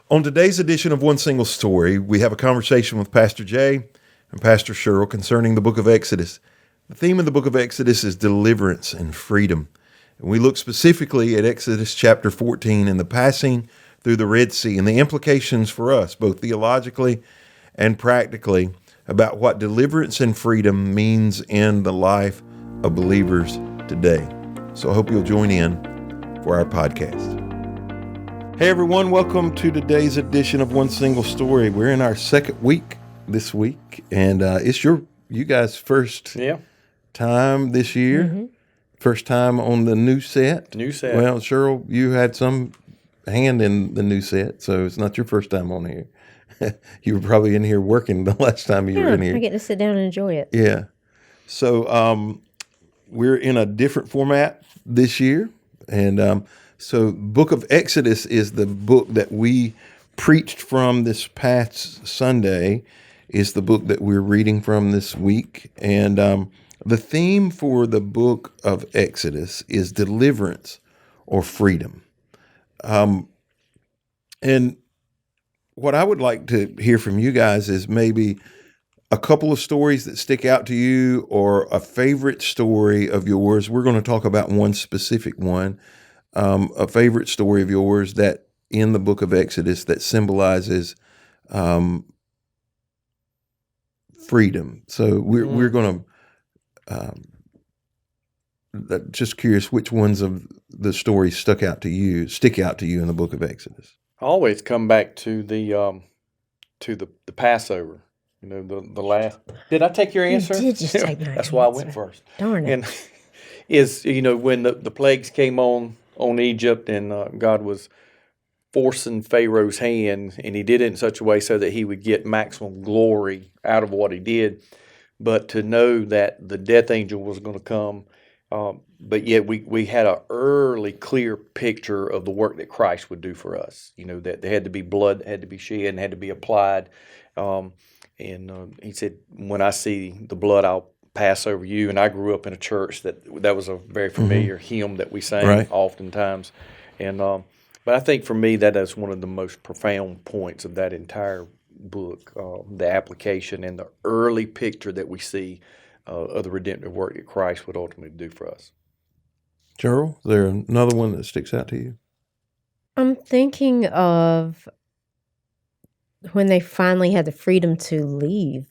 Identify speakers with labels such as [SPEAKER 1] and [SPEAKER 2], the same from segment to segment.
[SPEAKER 1] On today's edition of One Single Story, we have a conversation with Pastor Jay and Pastor Sheryl concerning the book of Exodus. The theme of the book of Exodus is deliverance and freedom. And we look specifically at Exodus chapter 14 and the passing through the Red Sea and the implications for us, both theologically and practically, about what deliverance and freedom means in the life of believers today. So I hope you'll join in for our podcast. Hey everyone, welcome to today's edition of One Single Story. We're in our second week this week, and it's you guys' first time this year. Mm-hmm. First time on the new set.
[SPEAKER 2] New set.
[SPEAKER 1] Well, Sheryl, you had some hand in the new set, so it's not your first time on here. You were probably in here working the last time you were in here.
[SPEAKER 3] I get to sit down and enjoy it.
[SPEAKER 1] Yeah. So we're in a different format this year, and so book of Exodus is the book that we preached from this past Sunday, is the book that we're reading from this week. And the theme for the book of Exodus is deliverance or freedom. And what I would like to hear from you guys is maybe a couple of stories that stick out to you or a favorite story of yours. We're going to talk about one specific one. A favorite story of yours that in the book of Exodus that symbolizes freedom. So we're going to just curious which ones of the stories stick out to you in the book of Exodus.
[SPEAKER 2] I always come back to the Passover. You know, the last. Did I take your answer?
[SPEAKER 3] You did just take my
[SPEAKER 2] That's
[SPEAKER 3] answer.
[SPEAKER 2] why I went first.
[SPEAKER 3] Darn it.
[SPEAKER 2] And when the plagues came on Egypt, and God was forcing Pharaoh's hand, and he did it in such a way so that he would get maximum glory out of what he did. But to know that the death angel was going to come, but yet we had an early clear picture of the work that Christ would do for us. You know, that there had to be blood that had to be shed and had to be applied. And he said, when I see the blood, I'll pass over you. And I grew up in a church that was a very familiar hymn that we sang oftentimes. And but I think for me that is one of the most profound points of that entire book, the application and the early picture that we see of the redemptive work that Christ would ultimately do for us.
[SPEAKER 1] Sheryl, is there another one that sticks out to you?
[SPEAKER 3] I'm thinking of when they finally had the freedom to leave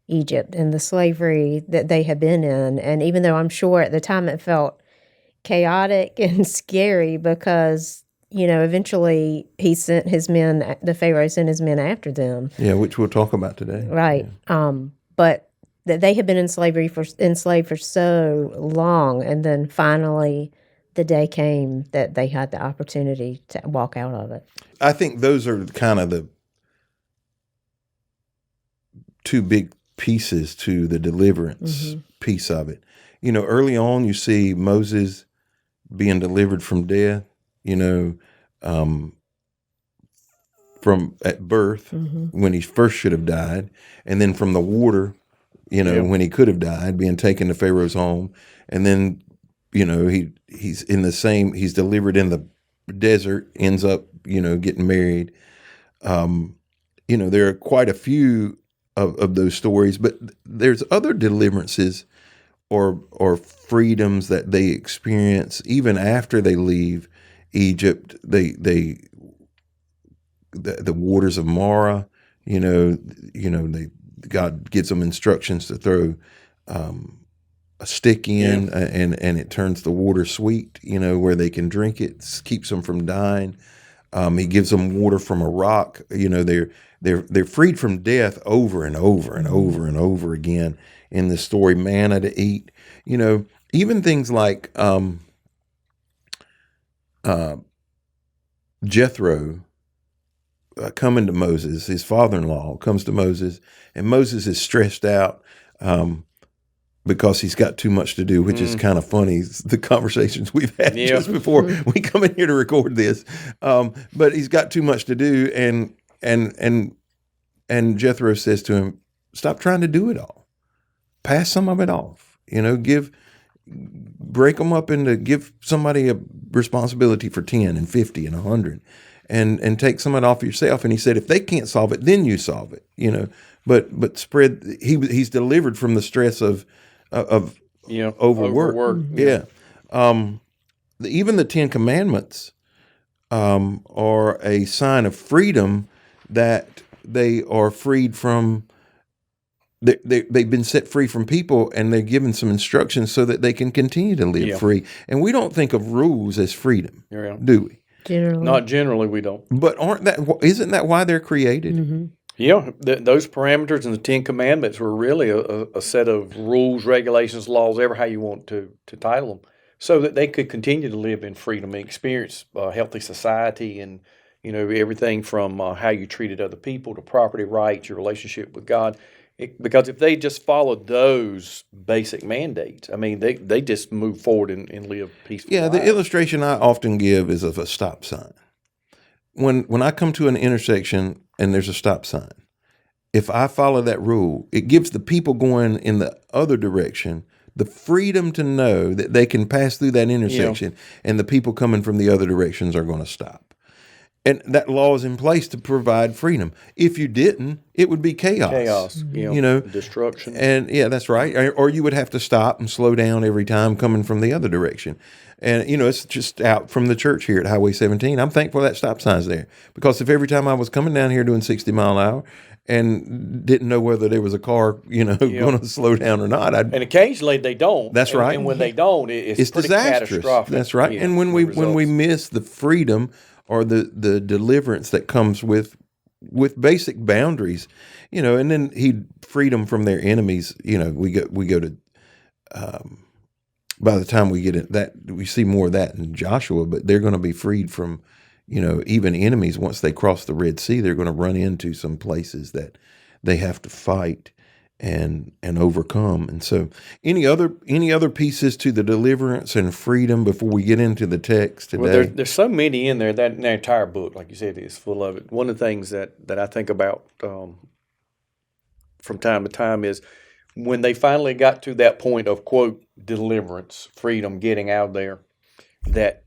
[SPEAKER 3] Egypt and the slavery that they had been in. And even though I'm sure at the time it felt chaotic and scary because, you know, eventually he sent his men, the Pharaoh sent his men after them.
[SPEAKER 1] Yeah, which we'll talk about today.
[SPEAKER 3] Right. Yeah. But that they had been enslaved for so long, and then finally the day came that they had the opportunity to walk out of it.
[SPEAKER 1] I think those are kind of the two big pieces to the deliverance piece of it. You know, early on you see Moses being delivered from death, you know, from at birth when he first should have died, and then from the water, you know, when he could have died, being taken to Pharaoh's home, and then, you know, he's delivered in the desert, ends up, you know, getting married. You know, there are quite a few of those stories, but there's other deliverances or freedoms that they experience even after they leave Egypt. The waters of Mara, God gives them instructions to throw a stick in, and it turns the water sweet, you know, where they can drink it, keeps them from dying. He gives them water from a rock. You know, they're freed from death over and over and over and over again in the story. Manna to eat, you know, even things like Jethro coming to Moses, his father-in-law comes to Moses, and Moses is stressed out because he's got too much to do, which is kind of funny. The conversations we've had just before we come in here to record this. But he's got too much to do, and Jethro says to him, "Stop trying to do it all. Pass some of it off. You know, break them up into, give somebody a responsibility for 10 and 50 and 100." and take some of it off yourself. And he said, if they can't solve it, then you solve it, but spread, he's delivered from the stress of overwork. Yeah. Even the 10 Commandments are a sign of freedom, that they are freed from, they've been set free from people, and they're given some instructions so that they can continue to live free. And we don't think of rules as freedom, do we?
[SPEAKER 3] Generally.
[SPEAKER 2] Not generally, we don't.
[SPEAKER 1] But isn't that why they're created?
[SPEAKER 3] Mm-hmm.
[SPEAKER 2] Yeah, those parameters in the 10 Commandments were really a set of rules, regulations, laws, ever how you want to title them, so that they could continue to live in freedom and experience a healthy society, and everything from how you treated other people to property rights, your relationship with God. Because if they just followed those basic mandates, I mean, they just move forward and live peaceful lives.
[SPEAKER 1] The illustration I often give is of a stop sign. When I come to an intersection and there's a stop sign, if I follow that rule, it gives the people going in the other direction the freedom to know that they can pass through that intersection, and the people coming from the other directions are going to stop. And that law is in place to provide freedom. If you didn't, it would be chaos.
[SPEAKER 2] Destruction.
[SPEAKER 1] And that's right. Or you would have to stop and slow down every time coming from the other direction. And, it's just out from the church here at Highway 17. I'm thankful that stop sign's there, because if every time I was coming down here doing 60 mile an hour and didn't know whether there was a car, going to slow down or not,
[SPEAKER 2] and occasionally they don't.
[SPEAKER 1] That's right.
[SPEAKER 2] And when they don't, it's pretty
[SPEAKER 1] disastrous.
[SPEAKER 2] Catastrophic.
[SPEAKER 1] That's right. And when we miss the freedom or the deliverance that comes with basic boundaries, and then he freed them from their enemies. We go to, by the time we get it, that we see more of that in Joshua, but they're going to be freed from, even enemies. Once they cross the Red Sea, they're going to run into some places that they have to fight and overcome. And so any other pieces to the deliverance and freedom before we get into the text today?
[SPEAKER 2] Well, there's so many in there. That entire book, like you said, is full of it. One of the things that I think about from time to time is when they finally got to that point of, quote, deliverance, freedom, getting out of there, that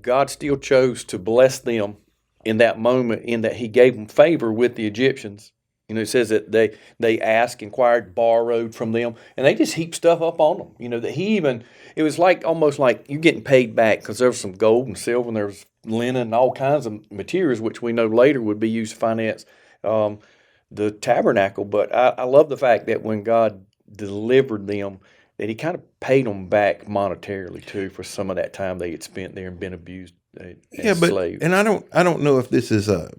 [SPEAKER 2] God still chose to bless them in that moment, in that he gave them favor with the Egyptians. It says that they asked, inquired, borrowed from them, and they just heaped stuff up on them. That it was almost like you're getting paid back, because there was some gold and silver, and there was linen and all kinds of materials, which we know later would be used to finance the tabernacle. But I love the fact that when God delivered them, that he kind of paid them back monetarily too for some of that time they had spent there and been abused as slaves.
[SPEAKER 1] And I don't know if this is the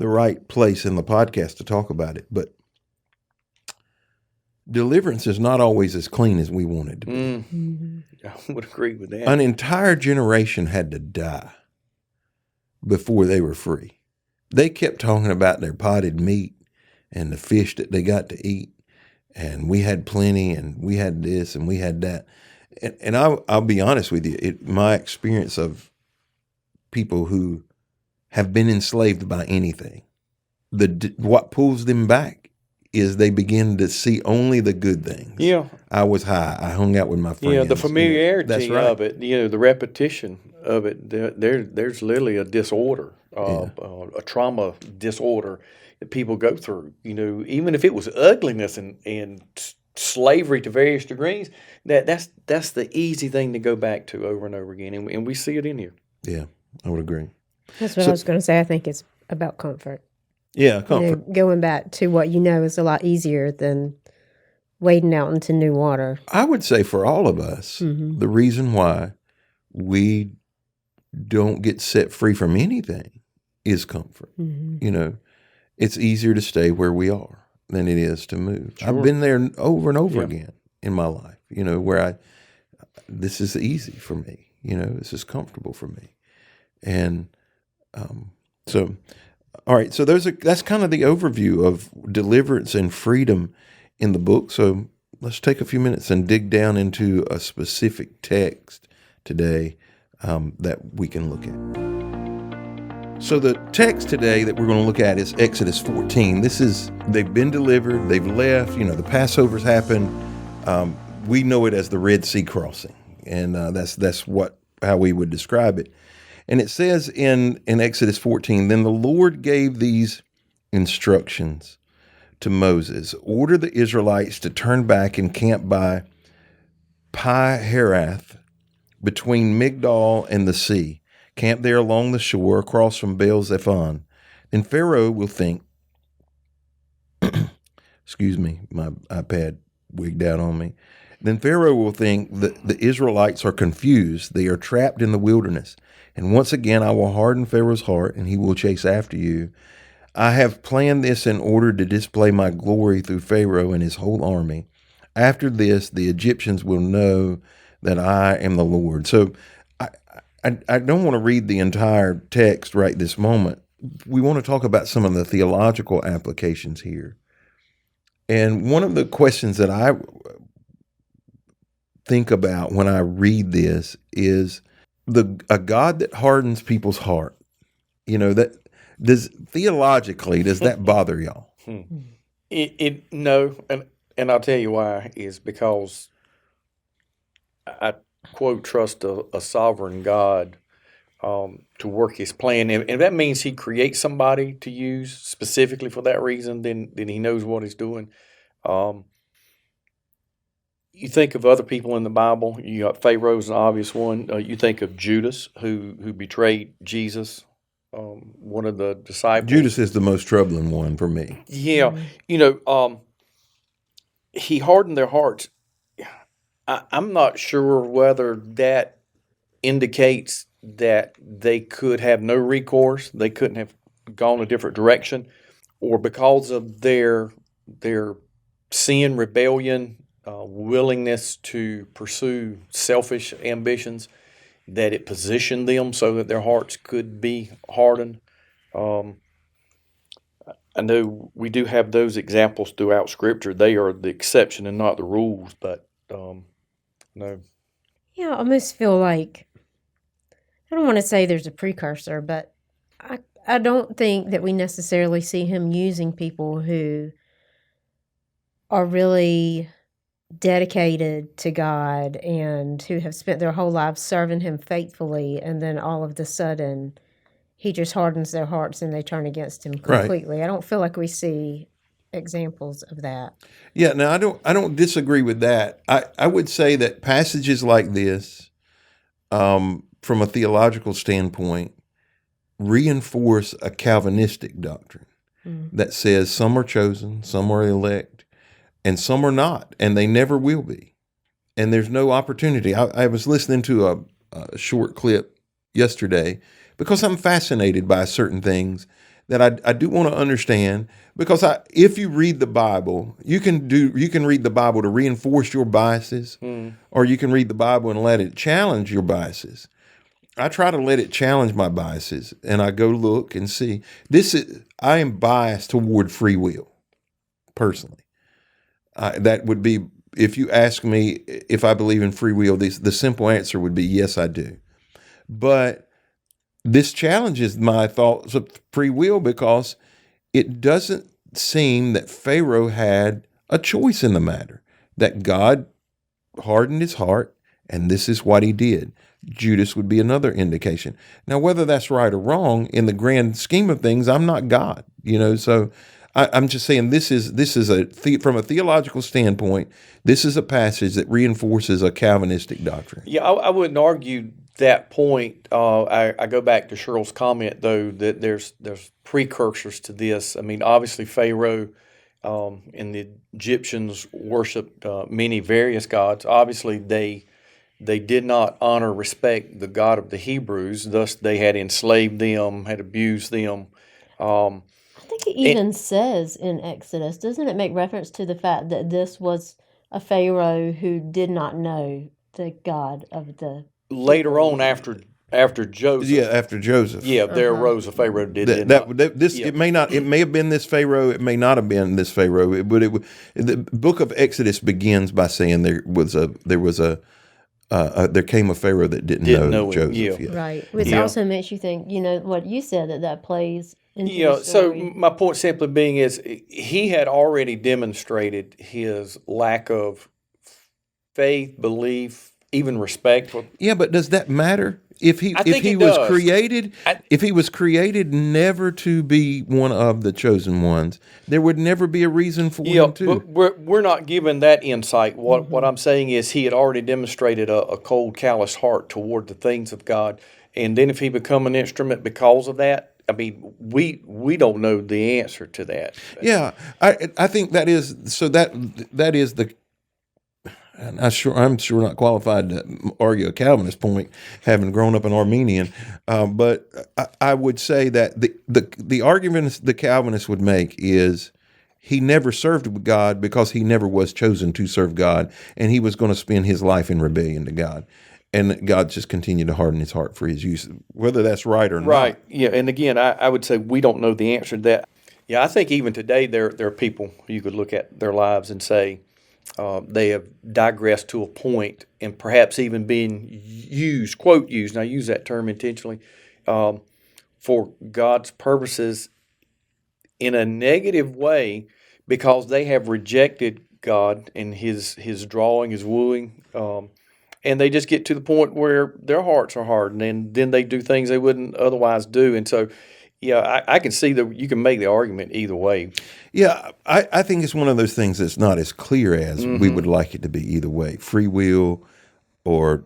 [SPEAKER 1] right place in the podcast to talk about it, but deliverance is not always as clean as we want it to be.
[SPEAKER 2] Mm-hmm. I would agree with that.
[SPEAKER 1] An entire generation had to die before they were free. They kept talking about their potted meat and the fish that they got to eat, and we had plenty, and we had this, and we had that. And I'll be honest with you, my experience of people who have been enslaved by anything, what pulls them back is they begin to see only the good things.
[SPEAKER 2] Yeah.
[SPEAKER 1] I was high. I hung out with my friends.
[SPEAKER 2] Yeah, the familiarity
[SPEAKER 1] That's right.
[SPEAKER 2] of it, the repetition of it. There's literally a disorder, a trauma disorder that people go through. Even if it was ugliness and slavery to various degrees, that's the easy thing to go back to over and over again, and we see it in here.
[SPEAKER 1] Yeah, I would agree.
[SPEAKER 3] That's what I was going to say. I think it's about comfort.
[SPEAKER 1] Yeah, comfort.
[SPEAKER 3] Going back to what is a lot easier than wading out into new water.
[SPEAKER 1] I would say for all of us, the reason why we don't get set free from anything is comfort. Mm-hmm. It's easier to stay where we are than it is to move. Sure. I've been there over and over again in my life, where this is easy for me, this is comfortable for me. And so, all right, so that's kind of the overview of deliverance and freedom in the book. So let's take a few minutes and dig down into a specific text today that we can look at. So the text today that we're going to look at is Exodus 14. They've been delivered, they've left, the Passover's happened. We know it as the Red Sea crossing, and that's how we would describe it. And it says in Exodus 14, then the Lord gave these instructions to Moses. Order the Israelites to turn back and camp by Pi-Herath, between Migdal and the sea. Camp there along the shore across from Baal-Zephon. Then Pharaoh will think, excuse me, my iPad wigged out on me. Then Pharaoh will think that the Israelites are confused. They are trapped in the wilderness. And once again, I will harden Pharaoh's heart, and he will chase after you. I have planned this in order to display my glory through Pharaoh and his whole army. After this, the Egyptians will know that I am the Lord. So I don't want to read the entire text right this moment. We want to talk about some of the theological applications here. And one of the questions that I think about when I read this is a God that hardens people's heart. That theologically, does that bother y'all?
[SPEAKER 2] No, and I'll tell you why is because I quote trust a sovereign God to work His plan, and if that means He creates somebody to use specifically for that reason, then He knows what He's doing. You think of other people in the Bible. You got Pharaoh's an obvious one. You think of Judas, who betrayed Jesus, one of the disciples.
[SPEAKER 1] Judas is the most troubling one for me.
[SPEAKER 2] Yeah, he hardened their hearts. I'm not sure whether that indicates that they could have no recourse, they couldn't have gone a different direction, or because of their sin, rebellion, willingness to pursue selfish ambitions, that it positioned them so that their hearts could be hardened. I know we do have those examples throughout Scripture. They are the exception and not the rules, but no.
[SPEAKER 3] Yeah, I almost feel like, I don't want to say there's a precursor, but I don't think that we necessarily see him using people who are really dedicated to God and who have spent their whole lives serving him faithfully, and then all of a sudden he just hardens their hearts and they turn against him completely. Right. I don't feel like we see examples of that.
[SPEAKER 1] Yeah, now I don't disagree with that. I would say that passages like this, from a theological standpoint, reinforce a Calvinistic doctrine that says some are chosen, some are elect, and some are not, and they never will be. And there's no opportunity. I was listening to a short clip yesterday because I'm fascinated by certain things that I do want to understand. Because if you read the Bible, you can read the Bible to reinforce your biases, or you can read the Bible and let it challenge your biases. I try to let it challenge my biases, and I go look and see. I am biased toward free will, personally. That would be, if you ask me if I believe in free will, the simple answer would be yes, I do. But this challenges my thoughts of free will because it doesn't seem that Pharaoh had a choice in the matter, that God hardened his heart, and this is what he did. Judas would be another indication. Now, whether that's right or wrong, in the grand scheme of things, I'm not God, so I'm just saying this is from a theological standpoint, this is a passage that reinforces a Calvinistic doctrine.
[SPEAKER 2] Yeah, I wouldn't argue that point. I go back to Sheryl's comment, though, that there's precursors to this. I mean, obviously Pharaoh and the Egyptians worshipped many various gods. Obviously, they did not honor, respect the God of the Hebrews. Thus, they had enslaved them, had abused them.
[SPEAKER 3] I think it even says in Exodus, doesn't it make reference to the fact that this was a Pharaoh who did not know the God of the
[SPEAKER 2] later on after Joseph.
[SPEAKER 1] Yeah, after Joseph.
[SPEAKER 2] Yeah, there arose a Pharaoh did
[SPEAKER 1] not. It may have been this Pharaoh, it may not have been this Pharaoh. The book of Exodus begins by saying there came a Pharaoh that didn't know Joseph.
[SPEAKER 3] Yeah. Right. Which also makes you think, what you said, that plays into the story.
[SPEAKER 2] So my point simply being is he had already demonstrated his lack of faith, belief, even respect for.
[SPEAKER 1] Yeah, but does that matter? if he
[SPEAKER 2] I
[SPEAKER 1] if
[SPEAKER 2] think
[SPEAKER 1] he
[SPEAKER 2] it
[SPEAKER 1] was
[SPEAKER 2] does.
[SPEAKER 1] created
[SPEAKER 2] I-
[SPEAKER 1] if he was created never to be one of the chosen ones, there would never be a reason for
[SPEAKER 2] Yeah,
[SPEAKER 1] him
[SPEAKER 2] but
[SPEAKER 1] to.
[SPEAKER 2] we're not given that insight. What I'm saying is he had already demonstrated a cold, callous heart toward the things of God, and then if he become an instrument because of that, I mean, we don't know the answer to that.
[SPEAKER 1] Yeah, I think that is so that is the. And I'm sure not qualified to argue a Calvinist point, having grown up an Armenian. But I would say that the argument the Calvinists would make is he never served God because he never was chosen to serve God, and he was going to spend his life in rebellion to God, and God just continued to harden his heart for his use, whether that's right or
[SPEAKER 2] Right.
[SPEAKER 1] not.
[SPEAKER 2] Yeah. And again, I would say we don't know the answer to that. Yeah, I think even today there are people you could look at their lives and say they have digressed to a point and perhaps even being used, quote used, and I use that term intentionally, um, for God's purposes in a negative way because they have rejected God and His drawing, His wooing, and they just get to the point where their hearts are hardened, and then they do things they wouldn't otherwise do. And so, yeah, I can see that you can make the argument either way.
[SPEAKER 1] Yeah, I think it's one of those things that's not as clear as we would like it to be either way. Free will or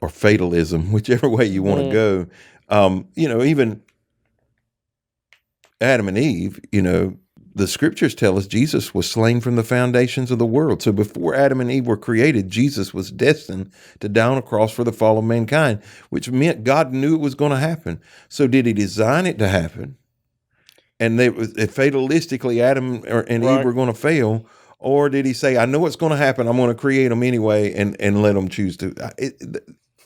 [SPEAKER 1] fatalism, whichever way you want to go. Even Adam and Eve, the scriptures tell us Jesus was slain from the foundations of the world. So before Adam and Eve were created, Jesus was destined to die on a cross for the fall of mankind, which meant God knew it was going to happen. So did he design it to happen? And fatalistically, Adam and Eve
[SPEAKER 2] Right.
[SPEAKER 1] were going to fail, or did he say, "I know what's going to happen. I'm going to create them anyway, and let them choose to"?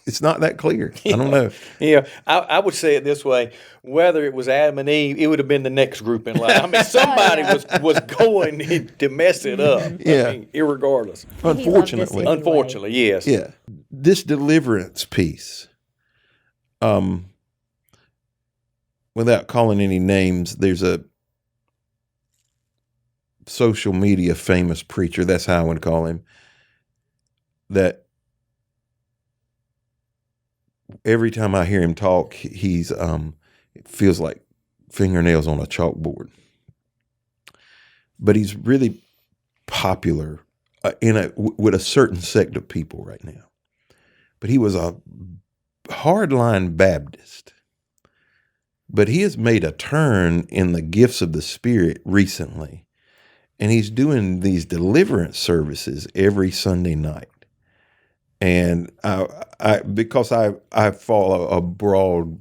[SPEAKER 1] It's not that clear. I don't know.
[SPEAKER 2] Yeah, I would say it this way: whether it was Adam and Eve, it would have been the next group in line. I mean, somebody was going to mess it up.
[SPEAKER 1] Yeah.
[SPEAKER 2] I mean, irregardless.
[SPEAKER 3] He loved us
[SPEAKER 1] Unfortunately,
[SPEAKER 3] anyway.
[SPEAKER 2] Unfortunately, yes.
[SPEAKER 1] yeah. This deliverance piece, without calling any names, there's a social media famous preacher. That's how I would call him. That every time I hear him talk, he's it feels like fingernails on a chalkboard. But he's really popular with a certain sect of people right now. But he was a hardline Baptist. But he has made a turn in the gifts of the Spirit recently. And he's doing these deliverance services every Sunday night. And because I follow a broad,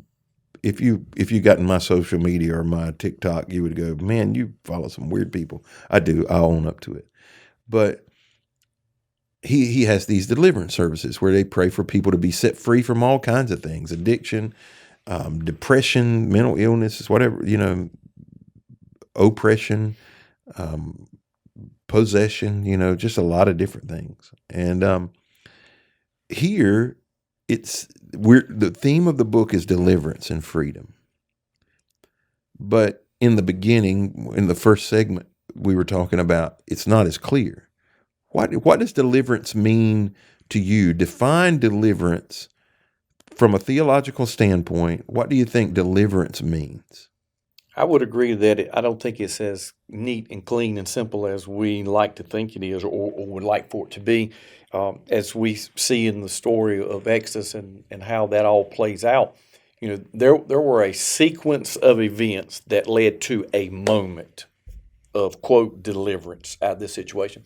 [SPEAKER 1] if you got in my social media or my TikTok, you would go, man, you follow some weird people. I do. I own up to it. But he has these deliverance services where they pray for people to be set free from all kinds of things, addiction, depression, mental illnesses, whatever, oppression, possession, just a lot of different things. And here the theme of the book is deliverance and freedom. But in the beginning, in the first segment, we were talking about it's not as clear. What does deliverance mean to you? Define deliverance from a theological standpoint. What do you think deliverance means?
[SPEAKER 2] I would agree that I don't think it's as neat and clean and simple as we like to think it is or would like for it to be. As we see in the story of Exodus and how that all plays out, there were a sequence of events that led to a moment of, quote, deliverance out of this situation.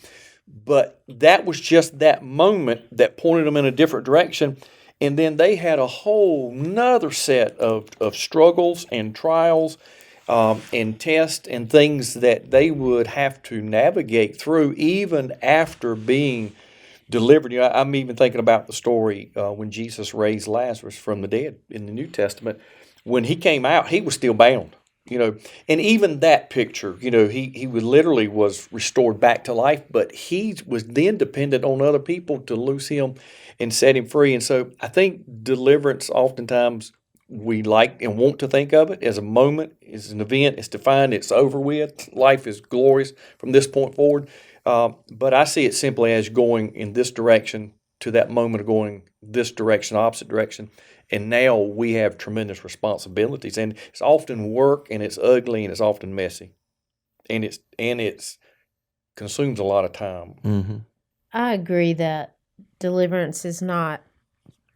[SPEAKER 2] But that was just that moment that pointed them in a different direction. And then they had a whole nother set of struggles and trials and tests and things that they would have to navigate through even after being delivered. I'm even thinking about the story when Jesus raised Lazarus from the dead in the New Testament. When he came out, he was still bound. And even that picture, he literally was restored back to life, but he was then dependent on other people to loose him and set him free. And so I think deliverance, oftentimes we like and want to think of it as a moment, as an event, it's defined, it's over with, life is glorious from this point forward. But I see it simply as going in this direction to that moment of going this direction, opposite direction. And now we have tremendous responsibilities, and it's often work, and it's ugly, and it's often messy, and it's consumes a lot of time.
[SPEAKER 1] Mm-hmm.
[SPEAKER 3] I agree that deliverance is not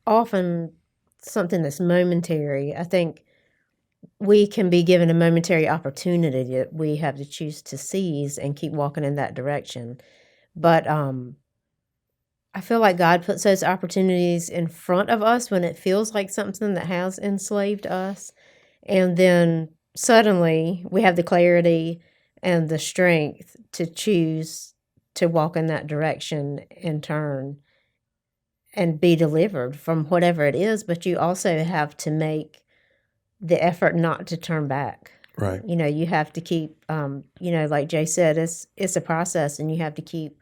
[SPEAKER 3] often something that's momentary. I think we can be given a momentary opportunity that we have to choose to seize and keep walking in that direction. But I feel like God puts those opportunities in front of us when it feels like something that has enslaved us. And then suddenly we have the clarity and the strength to choose to walk in that direction and turn and be delivered from whatever it is. But you also have to make the effort not to turn back.
[SPEAKER 1] Right.
[SPEAKER 3] You know, you have to keep, like Jay said, it's a process, and you have to keep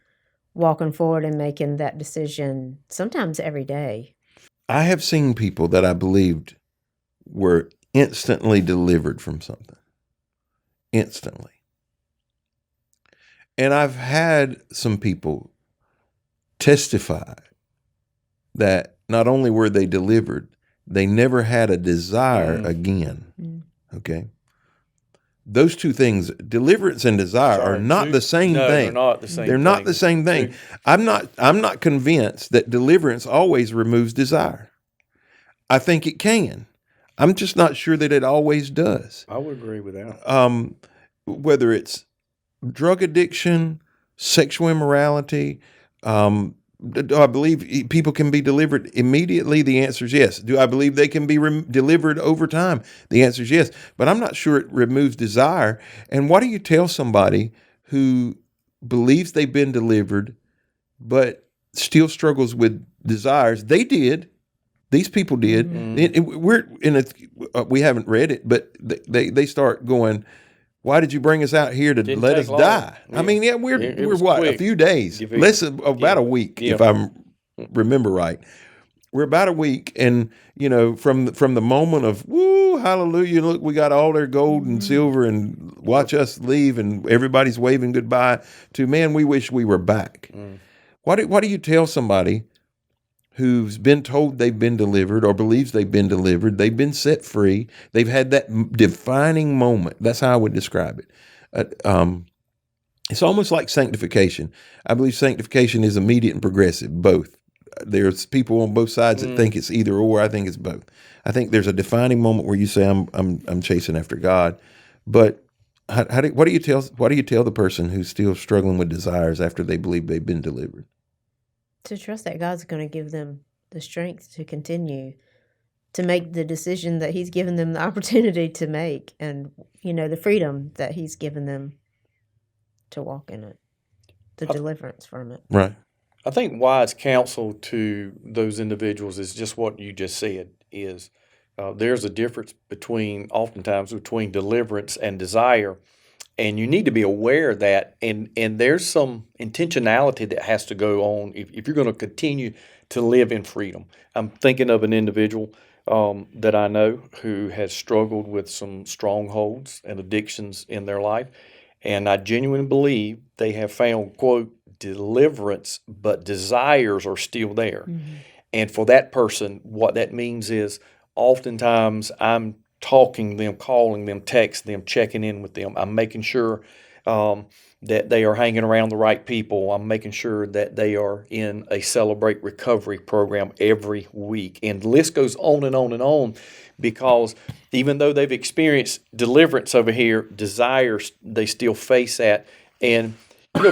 [SPEAKER 3] walking forward and making that decision sometimes every day.
[SPEAKER 1] I have seen people that I believed were instantly delivered from something. Instantly. And I've had some people testify that not only were they delivered, they never had a desire again. Okay? Those two things, deliverance and desire, are not the same thing.
[SPEAKER 2] They're not the same thing.
[SPEAKER 1] They're not the same thing. I'm not convinced that deliverance always removes desire. I think it can. I'm just not sure that it always does.
[SPEAKER 2] I would agree with that.
[SPEAKER 1] Whether it's drug addiction, sexual immorality, do I believe people can be delivered immediately? The answer is yes. Do I believe they can be delivered over time? The answer is yes. But I'm not sure it removes desire. And what do you tell somebody who believes they've been delivered but still struggles with desires? They did. These people did. We haven't read it, but they start going, why did you bring us out here to let us die? Yeah. I mean, we're what, quick. A few days, about a week, if I remember right. We're about a week, and from the moment of woo, hallelujah, look, we got all their gold and silver, and watch us leave, and everybody's waving goodbye, to man, we wish we were back. What do you tell somebody who's been told they've been delivered or believes they've been delivered, they've been set free, they've had that defining moment? That's how I would describe it. It's almost like sanctification. I believe sanctification is immediate and progressive, both. There's people on both sides that think it's either or. I think it's both. I think there's a defining moment where you say, I'm chasing after God. But what do you tell the person who's still struggling with desires after they believe they've been delivered?
[SPEAKER 3] To trust that God's going to give them the strength to continue to make the decision that He's given them the opportunity to make, and the freedom that He's given them to walk in it, the deliverance from it.
[SPEAKER 1] Right.
[SPEAKER 2] I think wise counsel to those individuals is just what you just said. Is there's a difference oftentimes between deliverance and desire. And you need to be aware of that, and there's some intentionality that has to go on if you're going to continue to live in freedom. I'm thinking of an individual that I know who has struggled with some strongholds and addictions in their life, and I genuinely believe they have found, quote, deliverance, but desires are still there. Mm-hmm. And for that person, what that means is oftentimes I'm talking to them, calling them, texting them, checking in with them. I'm making sure that they are hanging around the right people. I'm making sure that they are in a Celebrate Recovery program every week. And the list goes on and on and on, because even though they've experienced deliverance over here, desires, they still face that. And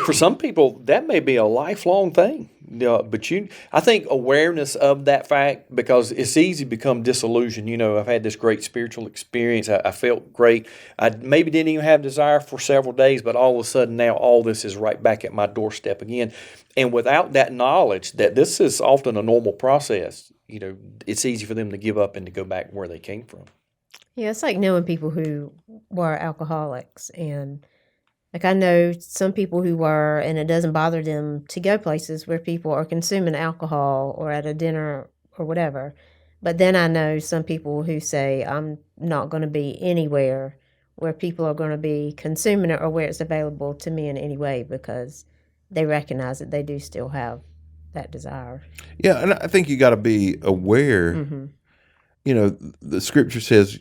[SPEAKER 2] for some people, that may be a lifelong thing. But I think awareness of that fact, because it's easy to become disillusioned. I've had this great spiritual experience. I felt great. I maybe didn't even have desire for several days, but all of a sudden now all this is right back at my doorstep again. And without that knowledge that this is often a normal process, it's easy for them to give up and to go back where they came from.
[SPEAKER 3] Yeah, it's like knowing people who were alcoholics, and I know some people who were, and it doesn't bother them to go places where people are consuming alcohol or at a dinner or whatever. But then I know some people who say, I'm not going to be anywhere where people are going to be consuming it or where it's available to me in any way, because they recognize that they do still have that desire.
[SPEAKER 1] Yeah, and I think you got to be aware You know, the scripture says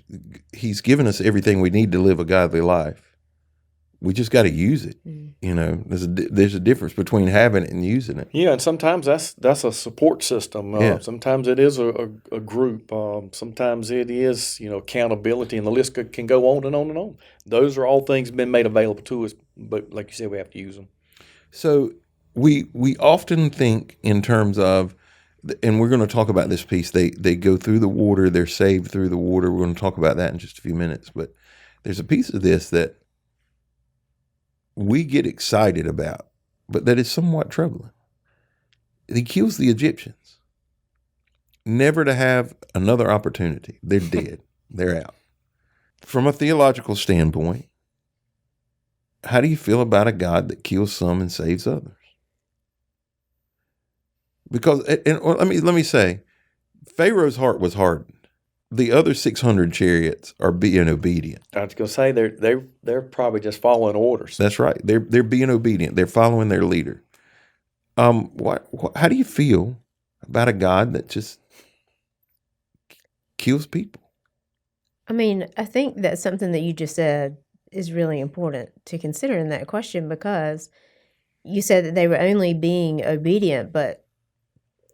[SPEAKER 1] he's given us everything we need to live a godly life. We just got to use it. You know, there's a difference between having it and using it.
[SPEAKER 2] Yeah, and sometimes that's a support system.
[SPEAKER 1] Yeah.
[SPEAKER 2] Sometimes it is a group. Sometimes it is, accountability, and the list can go on and on and on. Those are all things been made available to us, but like you said, we have to use them.
[SPEAKER 1] So we often think in terms of, and we're going to talk about this piece. They go through the water. They're saved through the water. We're going to talk about that in just a few minutes. But there's a piece of this that we get excited about, but that is somewhat troubling. He kills the Egyptians, never to have another opportunity. They're dead. They're out. From a theological standpoint, how do you feel about a God that kills some and saves others? Because, and let me say, Pharaoh's heart was hardened. The other 600 chariots are being obedient.
[SPEAKER 2] I was going to say they're probably just following orders.
[SPEAKER 1] That's right. They're being obedient. They're following their leader. How do you feel about a God that just kills people?
[SPEAKER 3] I mean, I think that something that you just said is really important to consider in that question, because you said that they were only being obedient, but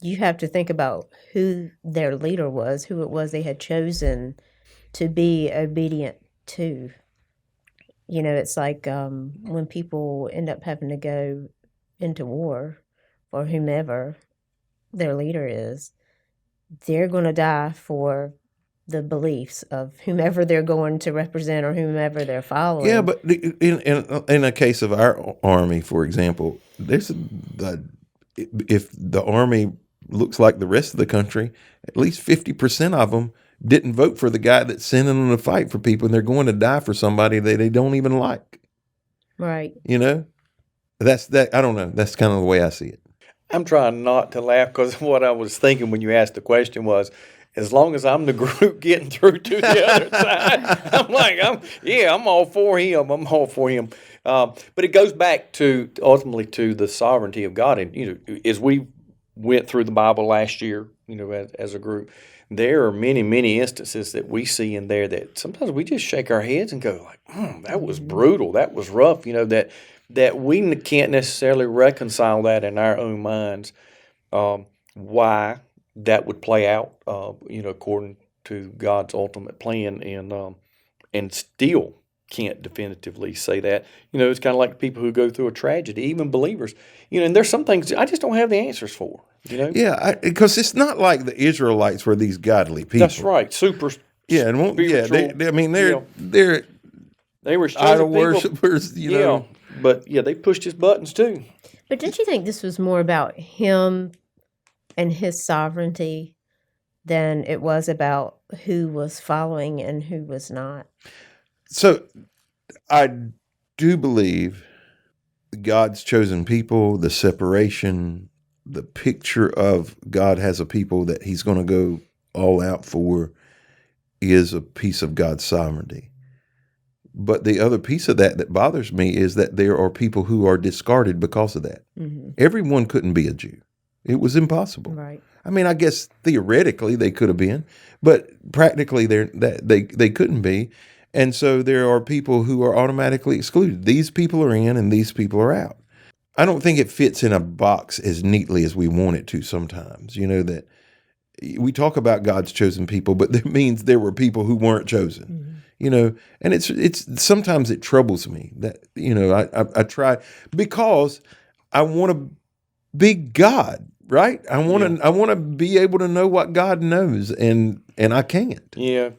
[SPEAKER 3] you have to think about who their leader was, who it was they had chosen to be obedient to. It's like when people end up having to go into war for whomever their leader is, they're going to die for the beliefs of whomever they're going to represent or whomever they're following.
[SPEAKER 1] Yeah, but in a case of our army, for example, if the army looks like the rest of the country, at least 50% of them didn't vote for the guy that's sending them to fight for people, and they're going to die for somebody that they don't even like.
[SPEAKER 3] Right.
[SPEAKER 1] That's that. I don't know. That's kind of the way I see it. I'm
[SPEAKER 2] trying not to laugh because what I was thinking when you asked the question was, as long as I'm the group getting through to the other side, I'm all for him. I'm all for him. But it goes back to ultimately to the sovereignty of God. And, as we went through the Bible last year, as a group, there are many, many instances that we see in there that sometimes we just shake our heads and go like, that was brutal. That was rough. That we can't necessarily reconcile that in our own minds, why that would play out, according to God's ultimate plan, and still can't definitively say that. It's kind of like people who go through a tragedy, even believers. And there's some things I just don't have the answers for.
[SPEAKER 1] Yeah, because it's not like the Israelites were these godly people.
[SPEAKER 2] That's right, super.
[SPEAKER 1] Yeah, and they were idol worshipers.
[SPEAKER 2] But they pushed his buttons too.
[SPEAKER 3] But didn't you think this was more about him and his sovereignty than it was about who was following and who was not?
[SPEAKER 1] So I do believe God's chosen people, the separation, the picture of God has a people that he's going to go all out for is a piece of God's sovereignty. But the other piece of that bothers me is that there are people who are discarded because of that. Mm-hmm. Everyone couldn't be a Jew. It was impossible.
[SPEAKER 3] Right.
[SPEAKER 1] I mean, I guess theoretically they could have been, but practically they couldn't be. And so there are people who are automatically excluded. These people are in and these people are out. I don't think it fits in a box as neatly as we want it to sometimes. That we talk about God's chosen people, but that means there were people who weren't chosen. Mm-hmm. And it's sometimes it troubles me that, I try because I want to be God, right? I want to be able to know what God knows, and I can't.
[SPEAKER 2] Yeah.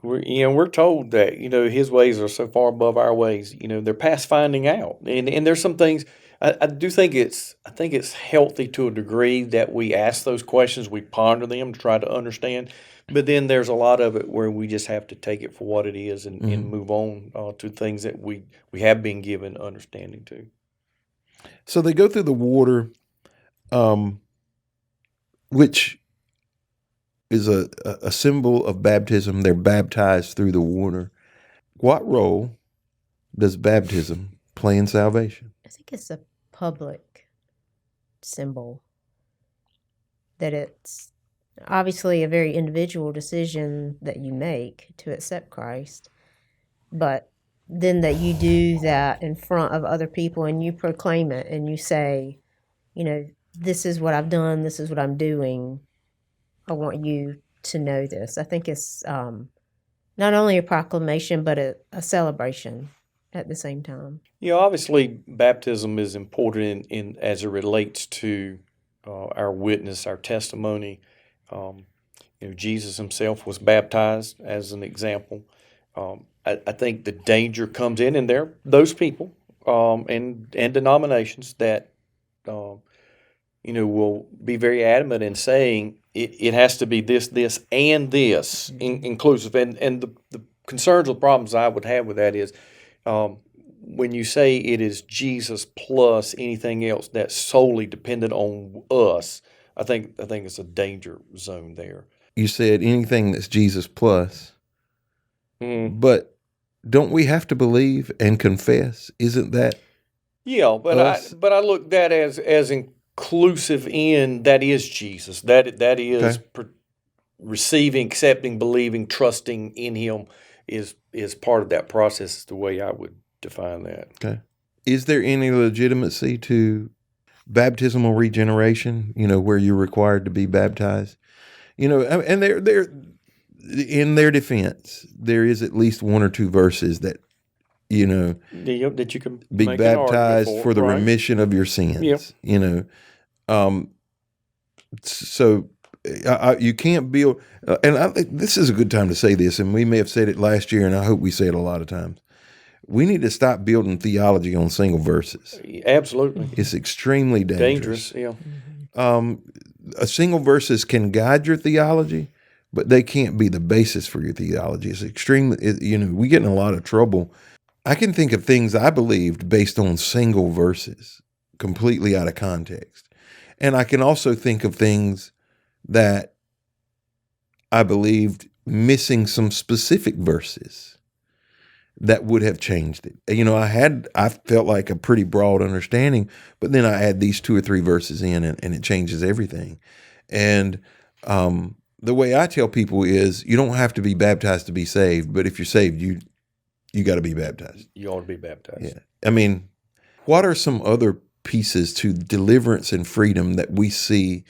[SPEAKER 2] We're told that, his ways are so far above our ways, they're past finding out. And there's some things I do think it's healthy to a degree that we ask those questions, we ponder them to try to understand. But then there's a lot of it where we just have to take it for what it is and move on to things that we have been given understanding to.
[SPEAKER 1] So they go through the water, which is a symbol of baptism. They're baptized through the water. What role does baptism play in salvation?
[SPEAKER 3] I think it's a public symbol, that it's obviously a very individual decision that you make to accept Christ, but then that you do that in front of other people and you proclaim it and you say, this is what I've done, this is what I'm doing. I want you to know this. I think it's not only a proclamation, but a celebration at the same time.
[SPEAKER 2] Obviously, baptism is important in as it relates to our witness, our testimony. Jesus himself was baptized as an example. I think the danger comes in, and there are those people and denominations that will be very adamant in saying it has to be this, and this inclusive. And the concerns or problems I would have with that is when you say it is Jesus plus anything else that's solely dependent on us. I think it's a danger zone there.
[SPEAKER 1] You said anything that's Jesus plus, but don't we have to believe and confess? Isn't that?
[SPEAKER 2] Yeah, but
[SPEAKER 1] us?
[SPEAKER 2] I look that as inclusive in that is Jesus. That is
[SPEAKER 1] Okay.
[SPEAKER 2] Receiving, accepting, believing, trusting in Him is part of that process. Is the way I would define that.
[SPEAKER 1] Okay. Is there any legitimacy to baptismal regeneration? Where you're required to be baptized. And they're in their defense, there is at least one or two verses that
[SPEAKER 2] That you can
[SPEAKER 1] be
[SPEAKER 2] make an argument
[SPEAKER 1] baptized for the
[SPEAKER 2] right?
[SPEAKER 1] remission of your sins.
[SPEAKER 2] Yep.
[SPEAKER 1] So you can't build. And I think this is a good time to say this, and we may have said it last year, and I hope we say it a lot of times. We need to stop building theology on single verses.
[SPEAKER 2] Absolutely.
[SPEAKER 1] It's extremely dangerous.
[SPEAKER 2] Yeah.
[SPEAKER 1] A single verses can guide your theology, but they can't be the basis for your theology. It's extremely, we get in a lot of trouble. I can think of things I believed based on single verses, completely out of context. And I can also think of things that I believed missing some specific verses that would have changed it. I felt like a pretty broad understanding, but then I add these 2 or 3 verses in and it changes everything. And the way I tell people is you don't have to be baptized to be saved, but if you're saved, you got to be baptized.
[SPEAKER 2] You ought to be baptized.
[SPEAKER 1] Yeah. I mean, what are some other pieces to deliverance and freedom that we see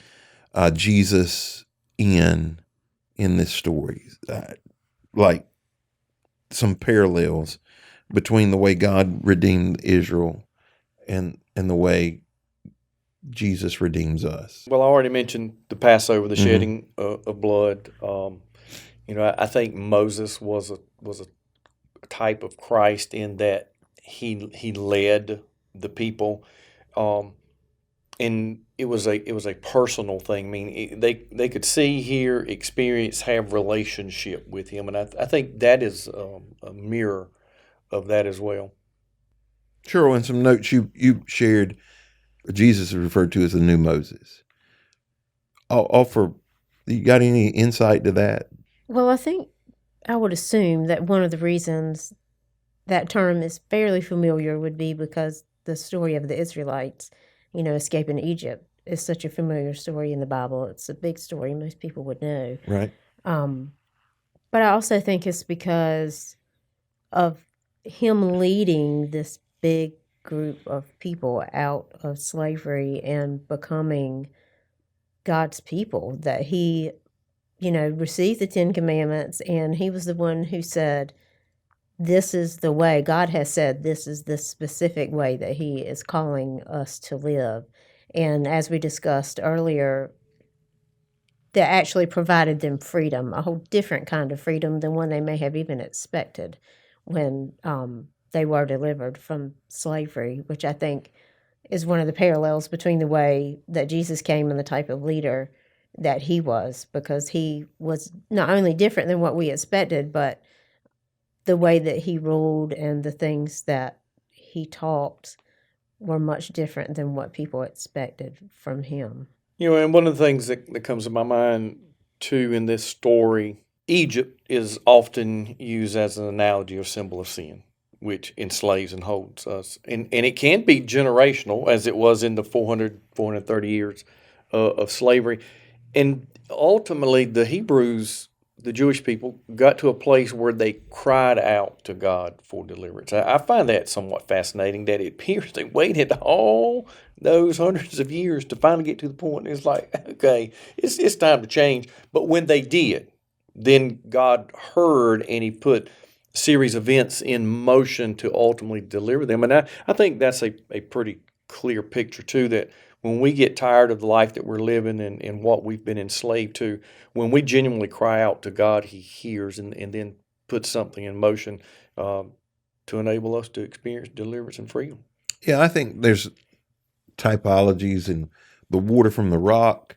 [SPEAKER 1] Jesus in this story? Like some parallels between the way God redeemed Israel and the way Jesus redeems us.
[SPEAKER 2] Well, I already mentioned the Passover, the shedding of blood. I think Moses was a type of Christ in that he led the people, and it was a personal thing. I mean, they could see, hear, experience, have relationship with him, and I think that is a mirror of that as well.
[SPEAKER 1] Sheryl, in some notes you shared, Jesus is referred to as the new Moses. You got any insight to that?
[SPEAKER 3] Well, I think I would assume that one of the reasons that term is fairly familiar would be because the story of the Israelites, escaping Egypt is such a familiar story in the Bible. It's a big story. Most people would know.
[SPEAKER 1] Right.
[SPEAKER 3] But I also think it's because of him leading this big group of people out of slavery and becoming God's people, that he, received the 10 Commandments, and he was the one who said, this is the way. God has said this is the specific way that he is calling us to live. And as we discussed earlier, that actually provided them freedom, a whole different kind of freedom than one they may have even expected when they were delivered from slavery, which I think is one of the parallels between the way that Jesus came and the type of leader that he was, because he was not only different than what we expected, but the way that he ruled and the things that he taught were much different than what people expected from him.
[SPEAKER 2] And one of the things that comes to my mind, too, in this story, Egypt is often used as an analogy or symbol of sin, which enslaves and holds us. And it can be generational, as it was in the 430 years of slavery. And ultimately, the Hebrews, the Jewish people, got to a place where they cried out to God for deliverance. I find that somewhat fascinating that it appears they waited all those hundreds of years to finally get to the point. It's like, okay, it's time to change. But when they did, then God heard and he put a series of events in motion to ultimately deliver them. And I think that's a pretty clear picture, too, that when we get tired of the life that we're living and what we've been enslaved to, when we genuinely cry out to God, he hears and then puts something in motion to enable us to experience deliverance and freedom.
[SPEAKER 1] Yeah, I think there's typologies in the water from the rock,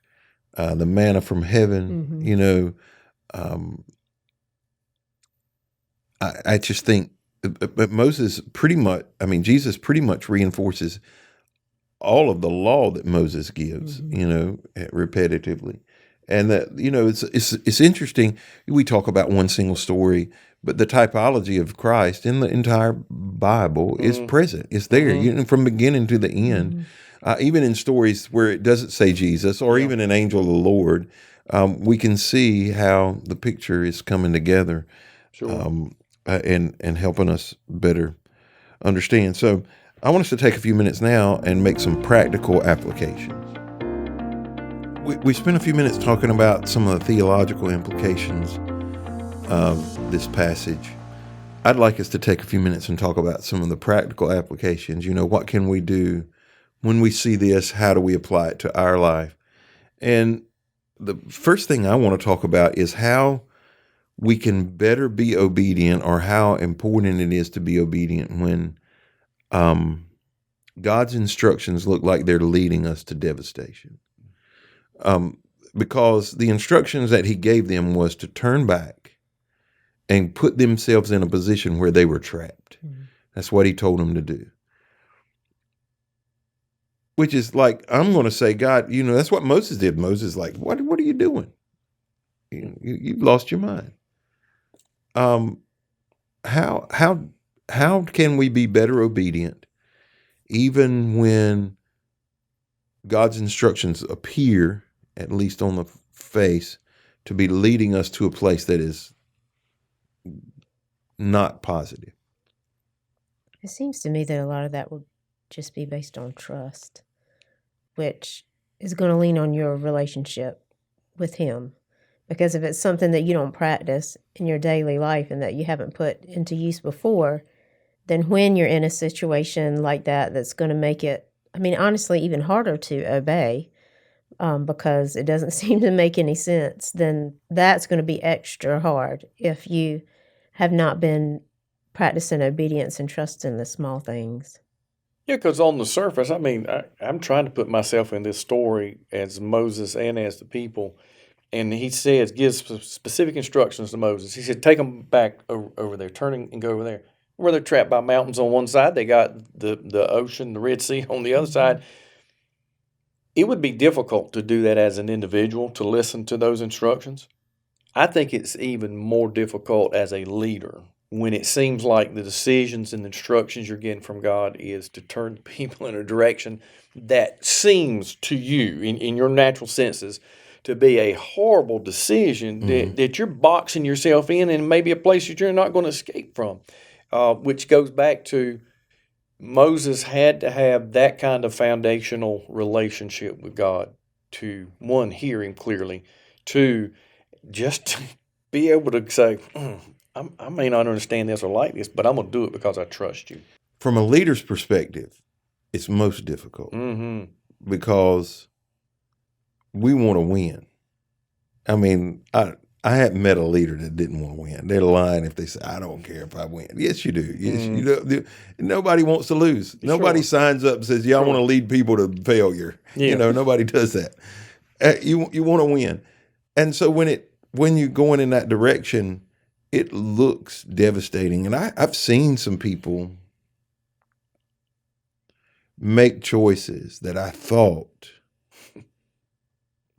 [SPEAKER 1] the manna from heaven. You know, I just think, but Moses pretty much, I mean, Jesus pretty much reinforces all of the law that Moses gives, you know, repetitively. And that, you know, it's interesting. We talk about one single story, but the typology of Christ in the entire Bible is present. It's there, you know, from beginning to the end. Even in stories where it doesn't say Jesus or even an angel of the Lord, we can see how the picture is coming together.
[SPEAKER 2] Sure.
[SPEAKER 1] And helping us better understand. So I want us to take a few minutes now and make some practical applications. We spent a few minutes talking about some of the theological implications of this passage. I'd like us to take a few minutes and talk about some of the practical applications. You know, what can we do when we see this? How do we apply it to our life? And the first thing I want to talk about is how we can better be obedient, or how important it is to be obedient when God's instructions look like they're leading us to devastation. Because the instructions that he gave them was to turn back and put themselves in a position where they were trapped. That's what he told them to do. Which is like, I'm going to say, God, you know, that's what Moses did. Moses like, what are you doing? You've lost your mind. How can we be better obedient even when God's instructions appear, at least on the face, to be leading us to a place that is not positive?
[SPEAKER 3] It seems to me that a lot of that would just be based on trust, which is going to lean on your relationship with him. Because if it's something that you don't practice in your daily life and that you haven't put into use before, then when you're in a situation like that, that's going to make it, I mean, honestly, even harder to obey because it doesn't seem to make any sense, then that's going to be extra hard if you have not been practicing obedience and trust in the small things.
[SPEAKER 2] Yeah, because on the surface, I mean, I'm trying to put myself in this story as Moses and as the people. And he says, gives specific instructions to Moses. He said, take them back over there, turn and go over there. Where they're trapped by mountains on one side, they got the ocean, the Red Sea on the other side. It would be difficult to do that as an individual, to listen to those instructions. I think it's even more difficult as a leader when it seems like the decisions and the instructions you're getting from God is to turn people in a direction that seems to you, in your natural senses, to be a horrible decision that you're boxing yourself in and maybe a place that you're not going to escape from, which goes back to Moses had to have that kind of foundational relationship with God to, one, hear him clearly, two, just to be able to say, I may not understand this or like this, but I'm going to do it because I trust you.
[SPEAKER 1] From a leader's perspective, it's most difficult because we want to win. I mean, I hadn't met a leader that didn't want to win. They're lying if they say, I don't care if I win. Yes, you do. Yes, you do. Nobody wants to lose. Nobody signs up and says, I want to lead people to failure.
[SPEAKER 2] Yeah.
[SPEAKER 1] You know, nobody does that. You want to win. And so when you're going in that direction, it looks devastating. And I've seen some people make choices that I thought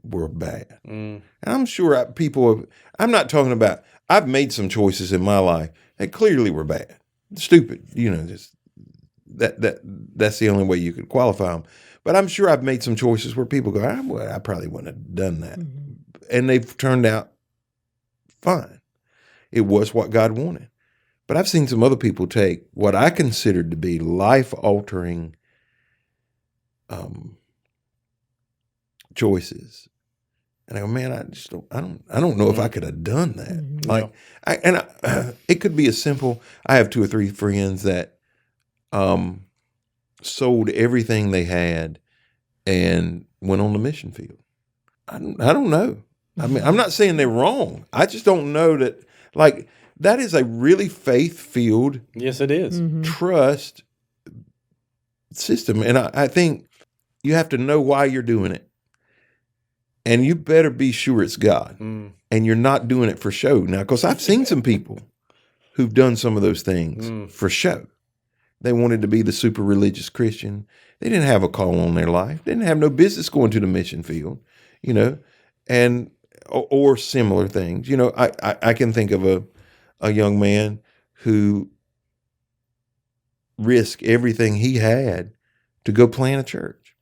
[SPEAKER 1] were bad. And I'm sure I'm not talking about, I've made some choices in my life that clearly were bad. Stupid, you know, just that's the only way you could qualify them. But I'm sure I've made some choices where people go, I probably wouldn't have done that. and they've turned out fine. It was what God wanted. But I've seen some other people take what I considered to be life-altering choices, and I go, man, I don't know if I could have done that. Like, it could be as simple. I have 2 or 3 friends that sold everything they had and went on the mission field. I don't know. I mean, I'm not saying they're wrong. I just don't know that. Like, that is a really faith-filled,
[SPEAKER 2] yes, it is.
[SPEAKER 1] trust system, and I think you have to know why you're doing it, and you better be sure it's God, and you're not doing it for show. Now, because I've seen some people who've done some of those things for show. They wanted to be the super religious Christian. They didn't have a call on their life. They didn't have no business going to the mission field, and or similar things. I can think of a young man who risked everything he had to go plant a church.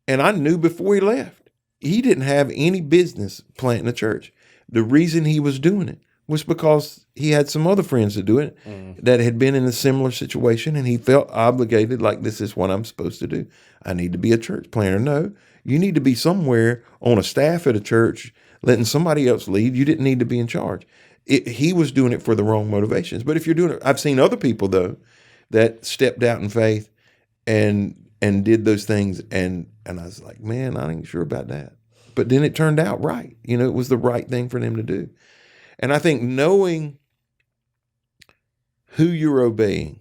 [SPEAKER 1] And I knew before he left, he didn't have any business planting a church. The reason he was doing it was because he had some other friends that do it that had been in a similar situation, and he felt obligated, like, this is what I'm supposed to do. I need to be a church planter. No, you need to be somewhere on a staff at a church, letting somebody else lead. You didn't need to be in charge. He was doing it for the wrong motivations. But if you're doing it, I've seen other people, though, that stepped out in faith and did those things, and I was like, man, I ain't sure about that. But then it turned out right. It was the right thing for them to do. And I think knowing who you're obeying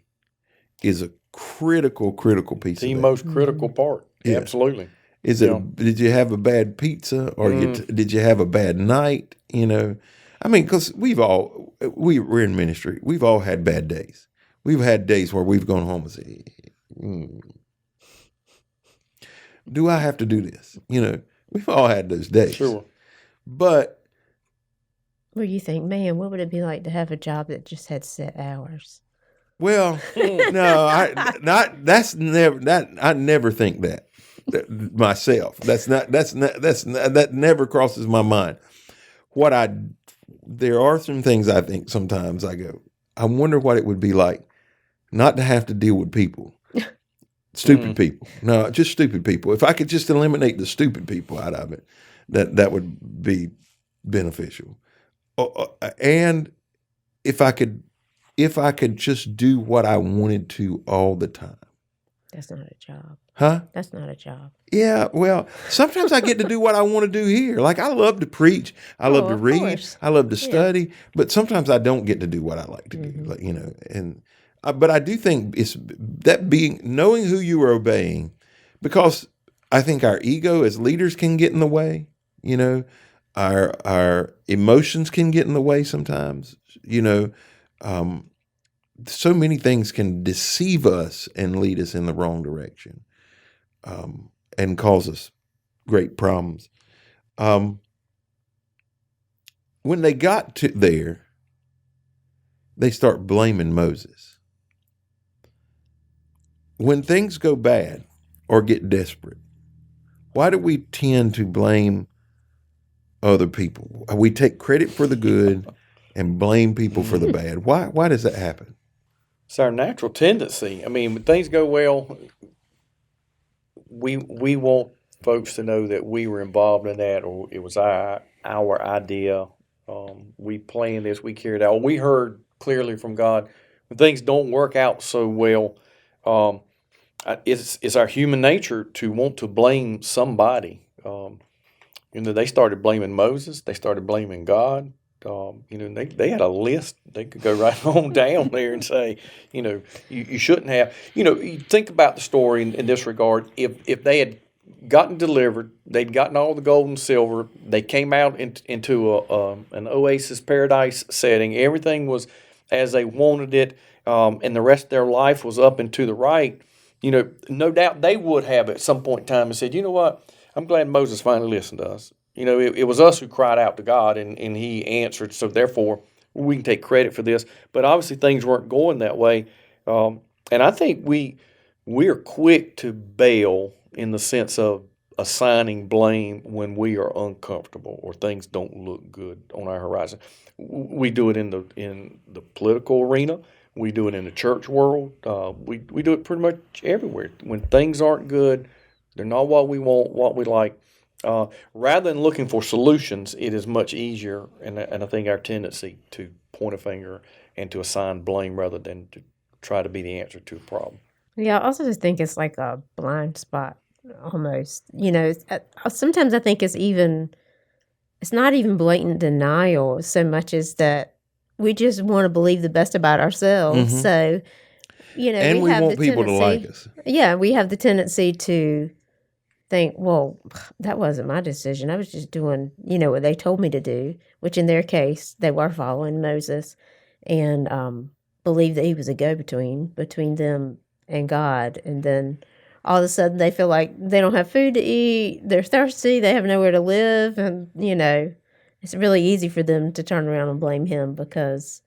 [SPEAKER 1] is a critical piece of
[SPEAKER 2] The
[SPEAKER 1] that.
[SPEAKER 2] most critical part.
[SPEAKER 1] Yeah.
[SPEAKER 2] Absolutely.
[SPEAKER 1] Is it? Did you have a bad pizza, or did you have a bad night? I mean, because we're in ministry. We've all had bad days. We've had days where we've gone home and said, do I have to do this? We've all had those days.
[SPEAKER 2] Sure.
[SPEAKER 1] But
[SPEAKER 3] Where you think, man, what would it be like to have a job that just had set hours?
[SPEAKER 1] well, no, I never think that myself. That never crosses my mind. There are some things I think sometimes I go, I wonder what it would be like not to have to deal with people. Stupid people. No, just stupid people. If I could just eliminate the stupid people out of it, that would be beneficial. And if I could just do what I wanted to all the time.
[SPEAKER 3] That's not a job.
[SPEAKER 1] Huh?
[SPEAKER 3] That's not a job.
[SPEAKER 1] Yeah, well, sometimes I get to do what I want to do here. Like, I love to preach. I love to
[SPEAKER 3] of
[SPEAKER 1] read.
[SPEAKER 3] course.
[SPEAKER 1] I love to study. But sometimes I don't get to do what I like to do. Like, and but I do think it's that knowing who you are obeying, because I think our ego as leaders can get in the way. Our emotions can get in the way sometimes. So many things can deceive us and lead us in the wrong direction, and cause us great problems. When they got to there, they start blaming Moses. When things go bad or get desperate, why do we tend to blame other people? We take credit for the good and blame people for the bad. Why does that happen?
[SPEAKER 2] It's our natural tendency. I mean, when things go well, we want folks to know that we were involved in that, or it was our idea. We planned this, we carried out. We heard clearly from God. When things don't work out so well, it's our human nature to want to blame somebody. They started blaming Moses. They started blaming God. They had a list. They could go right on down there and say, you shouldn't have. You think about the story in this regard. If they had gotten delivered, they'd gotten all the gold and silver. They came out into an oasis paradise setting. Everything was as they wanted it, and the rest of their life was up and to the right. No doubt they would have at some point in time and said, you know what? I'm glad Moses finally listened to us. It was us who cried out to God, and he answered. So therefore, we can take credit for this. But obviously, things weren't going that way. And I think we're quick to bail in the sense of assigning blame when we are uncomfortable or things don't look good on our horizon. We do it in the political arena. We do it in the church world. We do it pretty much everywhere. When things aren't good, they're not what we want, what we like. Rather than looking for solutions, it is much easier, and I think our tendency to point a finger and to assign blame rather than to try to be the answer to a problem.
[SPEAKER 3] Yeah, I also just think it's like a blind spot almost. Sometimes I think it's not even blatant denial so much as that we just want to believe the best about ourselves.
[SPEAKER 1] Mhm.
[SPEAKER 3] So,
[SPEAKER 1] And
[SPEAKER 3] we
[SPEAKER 1] we
[SPEAKER 3] have
[SPEAKER 1] want
[SPEAKER 3] the
[SPEAKER 1] people to like
[SPEAKER 3] tendency,
[SPEAKER 1] us.
[SPEAKER 3] yeah, we have the tendency to think, well, that wasn't my decision. I was just doing, what they told me to do, which in their case, they were following Moses and believed that he was a between them and God. And then all of a sudden they feel like they don't have food to eat, they're thirsty, they have nowhere to live. And, it's really easy for them to turn around and blame him because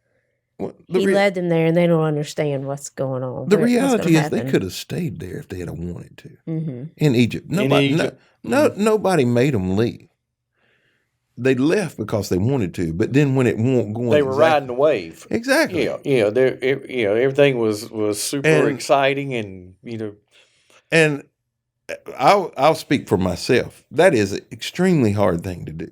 [SPEAKER 1] Well,
[SPEAKER 3] he led them there and they don't understand what's going on.
[SPEAKER 1] the
[SPEAKER 3] What's going
[SPEAKER 1] reality
[SPEAKER 3] to
[SPEAKER 1] is they
[SPEAKER 3] happen.
[SPEAKER 1] could have stayed there if they had wanted to
[SPEAKER 3] Mm-hmm.
[SPEAKER 1] in Egypt. Nobody,
[SPEAKER 2] Egypt.
[SPEAKER 1] nobody made them leave. They left because they wanted to, but then when it won't go,
[SPEAKER 2] They were riding the wave.
[SPEAKER 1] Exactly.
[SPEAKER 2] Yeah. Everything was super
[SPEAKER 1] And-
[SPEAKER 2] exciting, and
[SPEAKER 1] And I'll speak for myself. That is an extremely hard thing to do,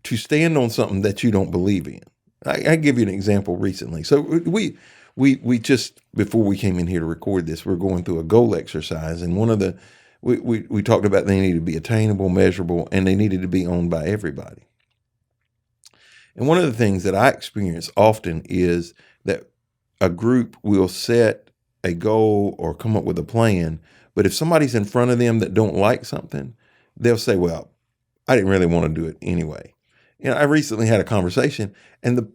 [SPEAKER 1] to stand on something that you don't believe in. I give you an example recently. So we just, before we came in here to record this, we're going through a goal exercise, and one of the we talked about they needed to be attainable, measurable, and they needed to be owned by everybody. And one of the things that I experience often is that a group will set a goal or come up with a plan, but if somebody's in front of them that don't like something, they'll say, well, I didn't really want to do it anyway. I recently had a conversation, and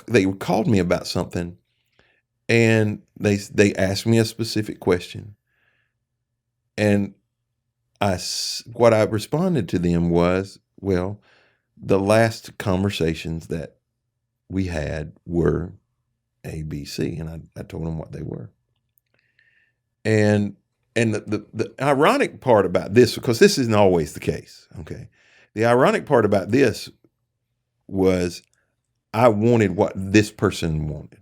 [SPEAKER 1] they called me about something, and they asked me a specific question, and what I responded to them was, well, the last conversations that we had were A, B, C, and I told them what they were. And the ironic part about this, because this isn't always the case, okay? The ironic part about this was I wanted what this person wanted.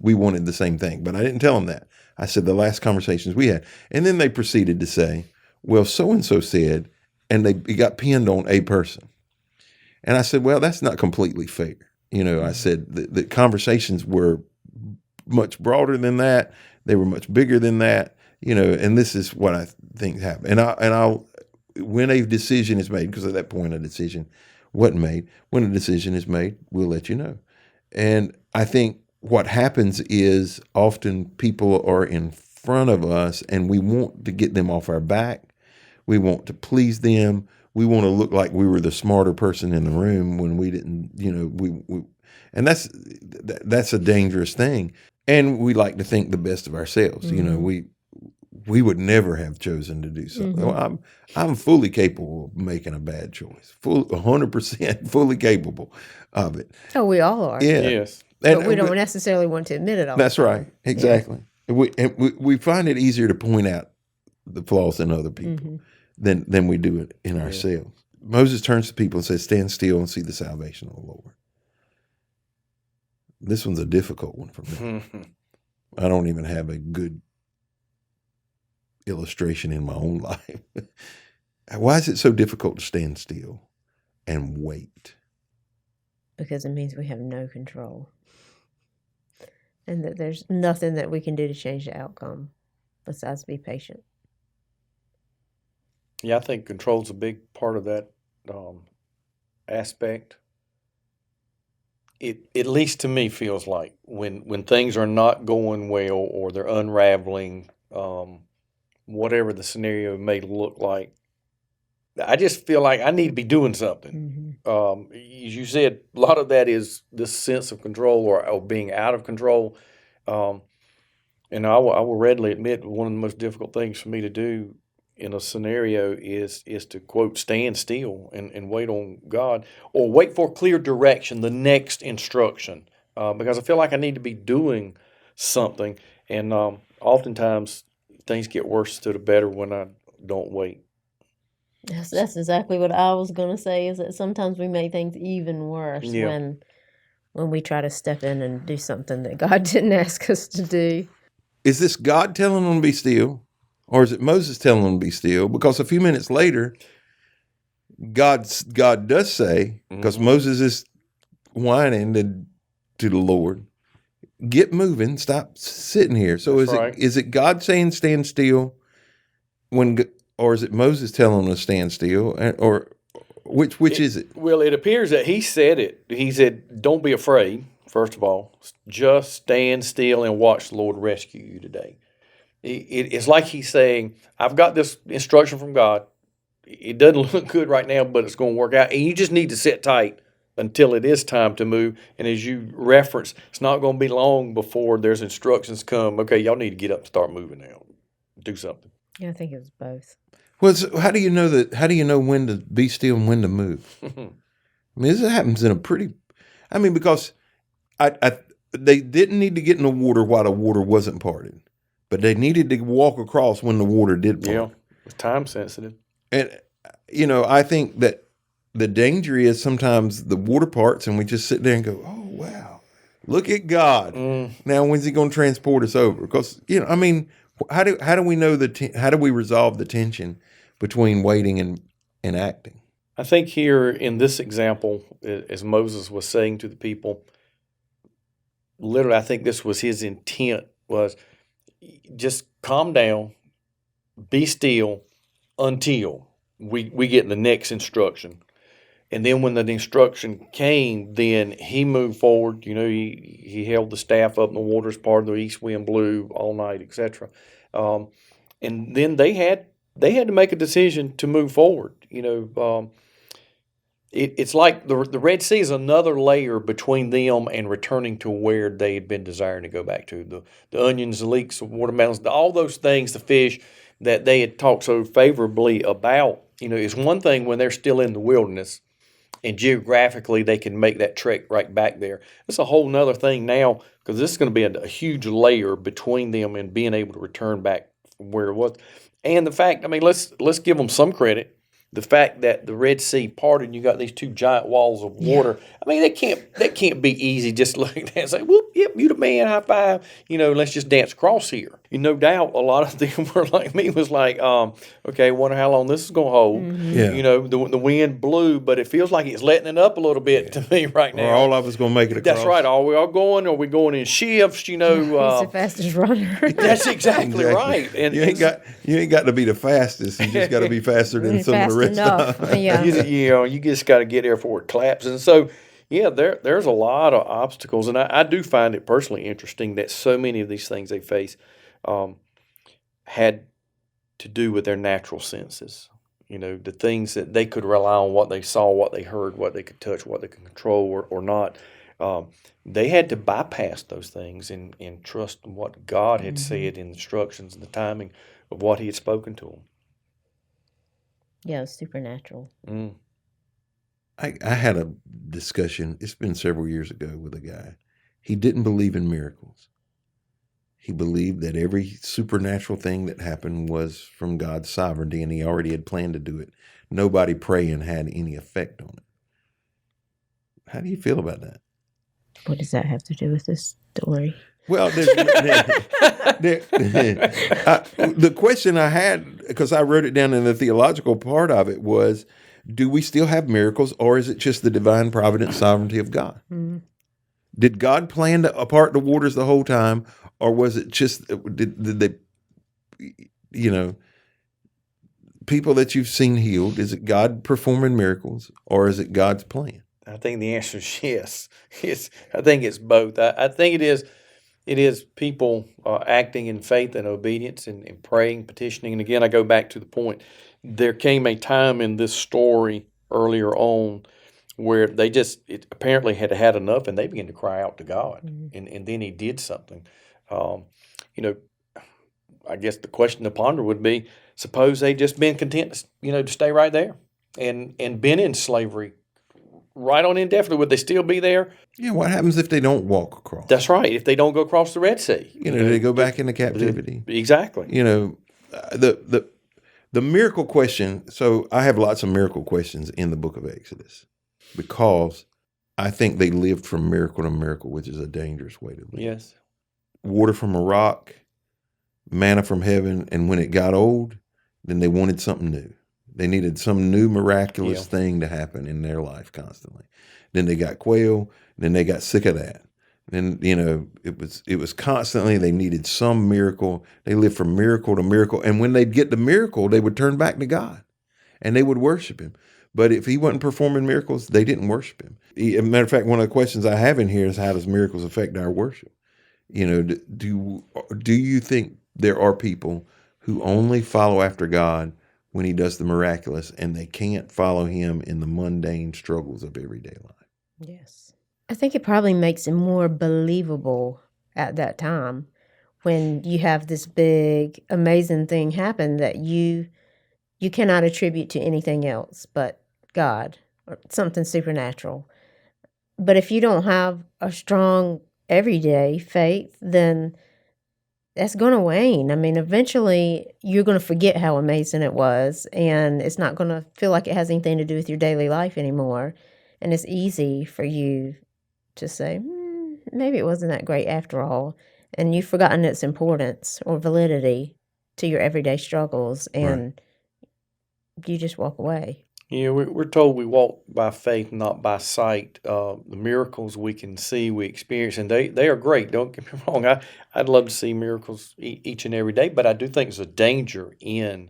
[SPEAKER 1] We wanted the same thing, but I didn't tell them that. I said the last conversations we had. And then they proceeded to say, well, so-and-so said, and it got pinned on a person. And I said, well, that's not completely fair. I said the conversations were much broader than that. They were much bigger than that, and this is what I think happened. And when a decision is made, because at that point a decision wasn't made, when a decision is made, we'll let you know. And I think what happens is often people are in front of us and we want to get them off our back. We want to please them. We want to look like we were the smarter person in the room when we didn't, and that's a dangerous thing. And we like to think the best of ourselves.
[SPEAKER 3] Mm-hmm.
[SPEAKER 1] We would never have chosen to do something.
[SPEAKER 3] Mm-hmm.
[SPEAKER 1] Well, I'm fully capable of making a bad choice. 100% fully capable of it.
[SPEAKER 3] Oh, we all are.
[SPEAKER 1] Yeah.
[SPEAKER 2] Yes.
[SPEAKER 3] But we don't necessarily want to admit it all.
[SPEAKER 1] That's right. Exactly. Yeah. We find it easier to point out the flaws in other people than we do it in ourselves. Moses turns to people and says, stand still and see the salvation of the Lord. This one's a difficult one for me. I don't even have a good illustration in my own life. Why is it so difficult to stand still and wait?
[SPEAKER 3] Because it means we have no control. And that there's nothing that we can do to change the outcome besides be patient.
[SPEAKER 2] Yeah, I think control's a big part of that aspect. It, at least to me, feels like when things are not going well or they're unraveling, whatever the scenario may look like, I just feel like I need to be doing something. As you said, a lot of that is this sense of control or being out of control. And I will readily admit one of the most difficult things for me to do in a scenario is to, quote, stand still and wait on God or wait for clear direction, the next instruction, because I feel like I need to be doing something. And oftentimes things get worse to the better when I don't wait.
[SPEAKER 3] Yes, that's exactly what I was going to say, is that sometimes we make things even worse
[SPEAKER 2] Yeah.
[SPEAKER 3] when we try to step in and do something that God didn't ask us to do.
[SPEAKER 1] Is this God telling them to be still, or is it Moses telling them to be still? Because a few minutes later, God does say, because Moses is whining to the Lord, get moving, stop sitting here. So
[SPEAKER 2] That's right.
[SPEAKER 1] is it God saying stand still or is it Moses telling them to stand still, or which is it?
[SPEAKER 2] Well, it appears that he said it. He said, "Don't be afraid. First of all, just stand still and watch the Lord rescue you today." It's like he's saying, "I've got this instruction from God. It doesn't look good right now, but it's going to work out. And you just need to sit tight until it is time to move." And as you reference, it's not going to be long before there's instructions come. Okay, y'all need to get up and start moving now. Do something.
[SPEAKER 3] Yeah, I think it was both.
[SPEAKER 1] Well, how do you know that? How do you know when to be still and when to move? I mean, this happens in a pretty. I mean, because they didn't need to get in the water while the water wasn't parted, but they needed to walk across when the water did part.
[SPEAKER 2] Yeah, it's time sensitive.
[SPEAKER 1] And I think that the danger is sometimes the water parts, and we just sit there and go, "Oh wow, look at God." Now, when's He going to transport us over? Because I mean, how do we know how do we resolve the tension between waiting and acting?
[SPEAKER 2] I think here in this example, as Moses was saying to the people, literally, I think this was his intent, was just calm down, be still until we get the next instruction. And then when the instruction came, then he moved forward. He held the staff up in the waters, part of the east wind blew all night, etc. And then they had to make a decision to move forward. It's like the Red Sea is another layer between them and returning to where they had been desiring to go back to. The onions, the leeks, the watermelons, all those things, the fish that they had talked so favorably about. It's one thing when they're still in the wilderness and geographically they can make that trek right back there. It's a whole nother thing now, because this is going to be a huge layer between them and being able to return back from where it was. And the fact, I mean, let's give them some credit. The fact that the Red Sea parted and you got these two giant walls of water. I mean, that can't be easy just looking at that and say, "Whoop, yep, you the man, high five. Let's just dance across here." No doubt a lot of them were like me, was like, okay, wonder how long this is going to hold.
[SPEAKER 1] Yeah.
[SPEAKER 2] The wind blew, but it feels like it's letting it up a little bit to me right now.
[SPEAKER 1] Or all of us going to make it across.
[SPEAKER 2] That's right. Are we all going? Are we going in shifts?
[SPEAKER 3] He's the fastest runner.
[SPEAKER 2] That's exactly right. And
[SPEAKER 1] you ain't got to be the fastest. You just got to be faster than some of the rest of them.
[SPEAKER 3] Yeah.
[SPEAKER 2] You just got to get there before it collapses. And so, yeah, there's a lot of obstacles, and I do find it personally interesting that so many of these things they face had to do with their natural senses. The things that they could rely on, what they saw, what they heard, what they could touch, what they could control or not. They had to bypass those things and trust in what God had said in instructions and the timing of what He had spoken to them.
[SPEAKER 3] Yeah, it was supernatural.
[SPEAKER 1] I had a discussion, it's been several years ago, with a guy. He didn't believe in miracles. He believed that every supernatural thing that happened was from God's sovereignty, and He already had planned to do it. Nobody praying had any effect on it. How do you feel about that?
[SPEAKER 3] What does that have to do with this story?
[SPEAKER 1] Well, the question I had, because I wrote it down in the theological part of it, was, do we still have miracles, or is it just the divine providence sovereignty of God? Did God plan to part the waters the whole time, or was it just, did they, people that you've seen healed, is it God performing miracles, or is it God's plan?
[SPEAKER 2] I think the answer is yes. I think it's both. I think it is people acting in faith and obedience and praying, petitioning. And again, I go back to the point. There came a time in this story earlier on where they apparently had had enough, and they began to cry out to God. And then He did something. I guess the question to ponder would be, suppose they just been content, to stay right there and been in slavery right on indefinitely. Would they still be there?
[SPEAKER 1] Yeah, what happens if they don't walk across?
[SPEAKER 2] That's right. If they don't go across the Red Sea.
[SPEAKER 1] They go back into captivity.
[SPEAKER 2] Exactly.
[SPEAKER 1] The miracle question. So I have lots of miracle questions in the book of Exodus because I think they lived from miracle to miracle, which is a dangerous way to live.
[SPEAKER 2] Yes.
[SPEAKER 1] Water from a rock, manna from heaven, and when it got old, then they wanted something new. They needed some new miraculous thing to happen in their life constantly. Then they got quail, then they got sick of that. Then, it was constantly, they needed some miracle. They lived from miracle to miracle. And when they'd get the miracle, they would turn back to God and they would worship him. But if he wasn't performing miracles, they didn't worship him. As a matter of fact, one of the questions I have in here is, how does miracles affect our worship? Do you think there are people who only follow after God when he does the miraculous, and they can't follow him in the mundane struggles of everyday life?
[SPEAKER 3] Yes. I think it probably makes it more believable at that time when you have this big, amazing thing happen that you cannot attribute to anything else but God or something supernatural. But if you don't have a strong everyday faith, then that's going to wane. I mean, eventually you're going to forget how amazing it was, and it's not going to feel like it has anything to do with your daily life anymore. And it's easy for you to say, maybe it wasn't that great after all. And you've forgotten its importance or validity to your everyday struggles, and you just walk away.
[SPEAKER 2] Yeah, we're told we walk by faith, not by sight. The miracles we can see, we experience, and they are great. Don't get me wrong. I'd love to see miracles each and every day, but I do think there's a danger in,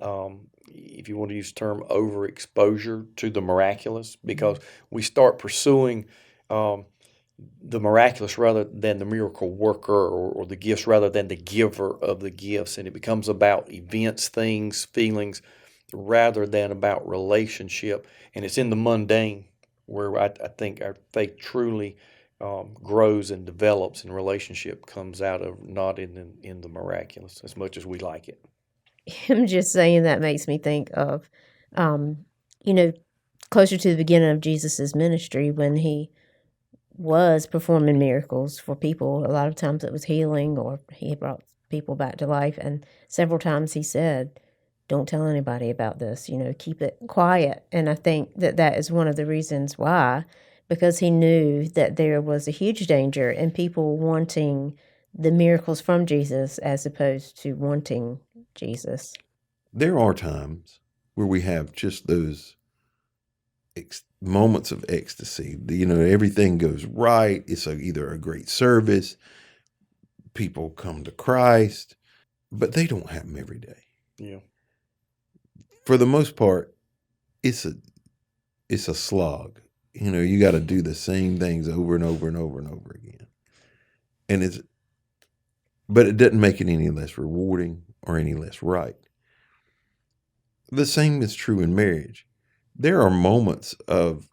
[SPEAKER 2] if you want to use the term, overexposure to the miraculous, because we start pursuing the miraculous rather than the miracle worker, or the gifts rather than the giver of the gifts, and it becomes about events, things, feelings, rather than about relationship. And it's in the mundane where I think our faith truly grows and develops, and relationship comes out of, not in the miraculous as much as we like it.
[SPEAKER 3] Him just saying that makes me think of, you know, closer to the beginning of Jesus's ministry, when he was performing miracles for people. A lot of times it was healing, or he brought people back to life. And several times he said, don't tell anybody about this, keep it quiet. And I think that is one of the reasons why, because he knew that there was a huge danger in people wanting the miracles from Jesus as opposed to wanting Jesus.
[SPEAKER 1] There are times where we have just those moments of ecstasy. Everything goes right. It's either a great service. People come to Christ, but they don't happen every day.
[SPEAKER 2] Yeah.
[SPEAKER 1] For the most part, it's a slog. You got to do the same things over and over and over and over again. But it doesn't make it any less rewarding or any less right. The same is true in marriage. There are moments of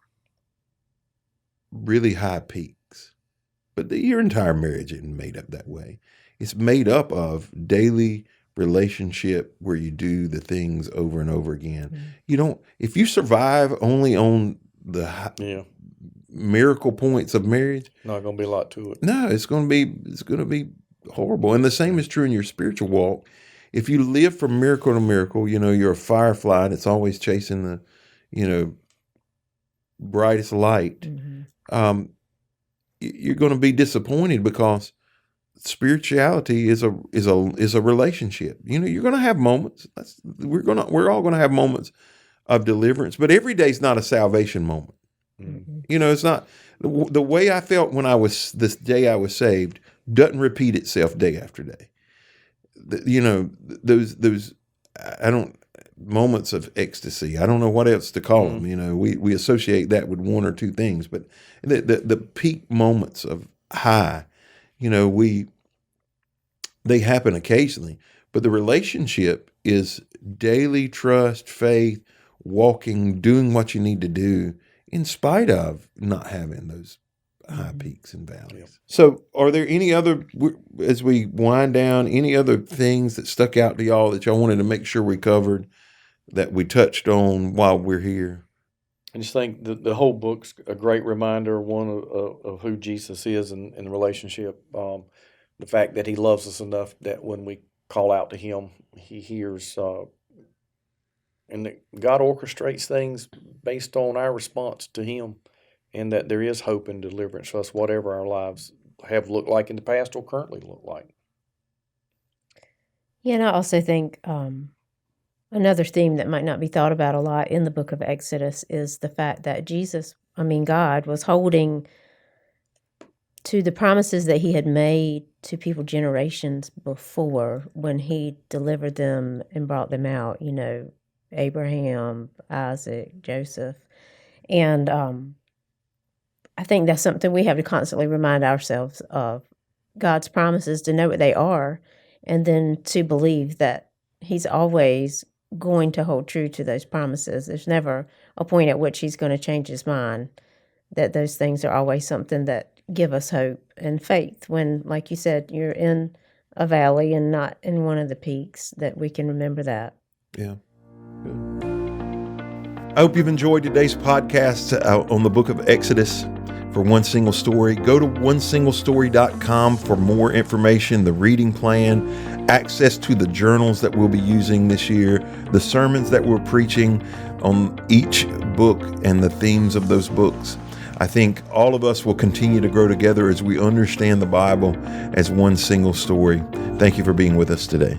[SPEAKER 1] really high peaks, but your entire marriage isn't made up that way. It's made up of daily relationship where you do the things over and over again. If you survive only on the miracle points of marriage,
[SPEAKER 2] not going to be a lot to it.
[SPEAKER 1] No, it's going to be horrible. And the same is true in your spiritual walk. If you live from miracle to miracle, you're a firefly that's always chasing the, brightest light.
[SPEAKER 3] Mm-hmm.
[SPEAKER 1] You're going to be disappointed, because spirituality is a relationship. You're going to have moments. We're all going to have moments of deliverance, but every day's not a salvation moment.
[SPEAKER 2] Mm-hmm.
[SPEAKER 1] It's not the way I felt when this day I was saved doesn't repeat itself day after day. Those moments of ecstasy. I don't know what else to call them. We associate that with one or two things, but the peak moments of high, they happen occasionally, but the relationship is daily trust, faith, walking, doing what you need to do in spite of not having those high peaks and valleys. Yep. So are there any other, as we wind down, any other things that stuck out to y'all that y'all wanted to make sure we covered, that we touched on while we're here?
[SPEAKER 2] I just think the whole book's a great reminder, one of who Jesus is in the relationship. The fact that he loves us enough that when we call out to him, he hears and that God orchestrates things based on our response to Him, and that there is hope and deliverance for us, whatever our lives have looked like in the past or currently look like.
[SPEAKER 3] Yeah, and I also think another theme that might not be thought about a lot in the book of Exodus is the fact that God, was holding to the promises that he had made to people generations before when he delivered them and brought them out, Abraham, Isaac, Joseph. And I think that's something we have to constantly remind ourselves of, God's promises, to know what they are, and then to believe that he's always going to hold true to those promises. There's never a point at which he's going to change his mind, that those things are always something that give us hope and faith when, like you said, you're in a valley and not in one of the peaks, that we can remember that.
[SPEAKER 1] Yeah. Good. I hope you've enjoyed today's podcast on the book of Exodus for One Single Story. Go to onesinglestory.com for more information, the reading plan, access to the journals that we'll be using this year, the sermons that we're preaching on each book and the themes of those books. I think all of us will continue to grow together as we understand the Bible as one single story. Thank you for being with us today.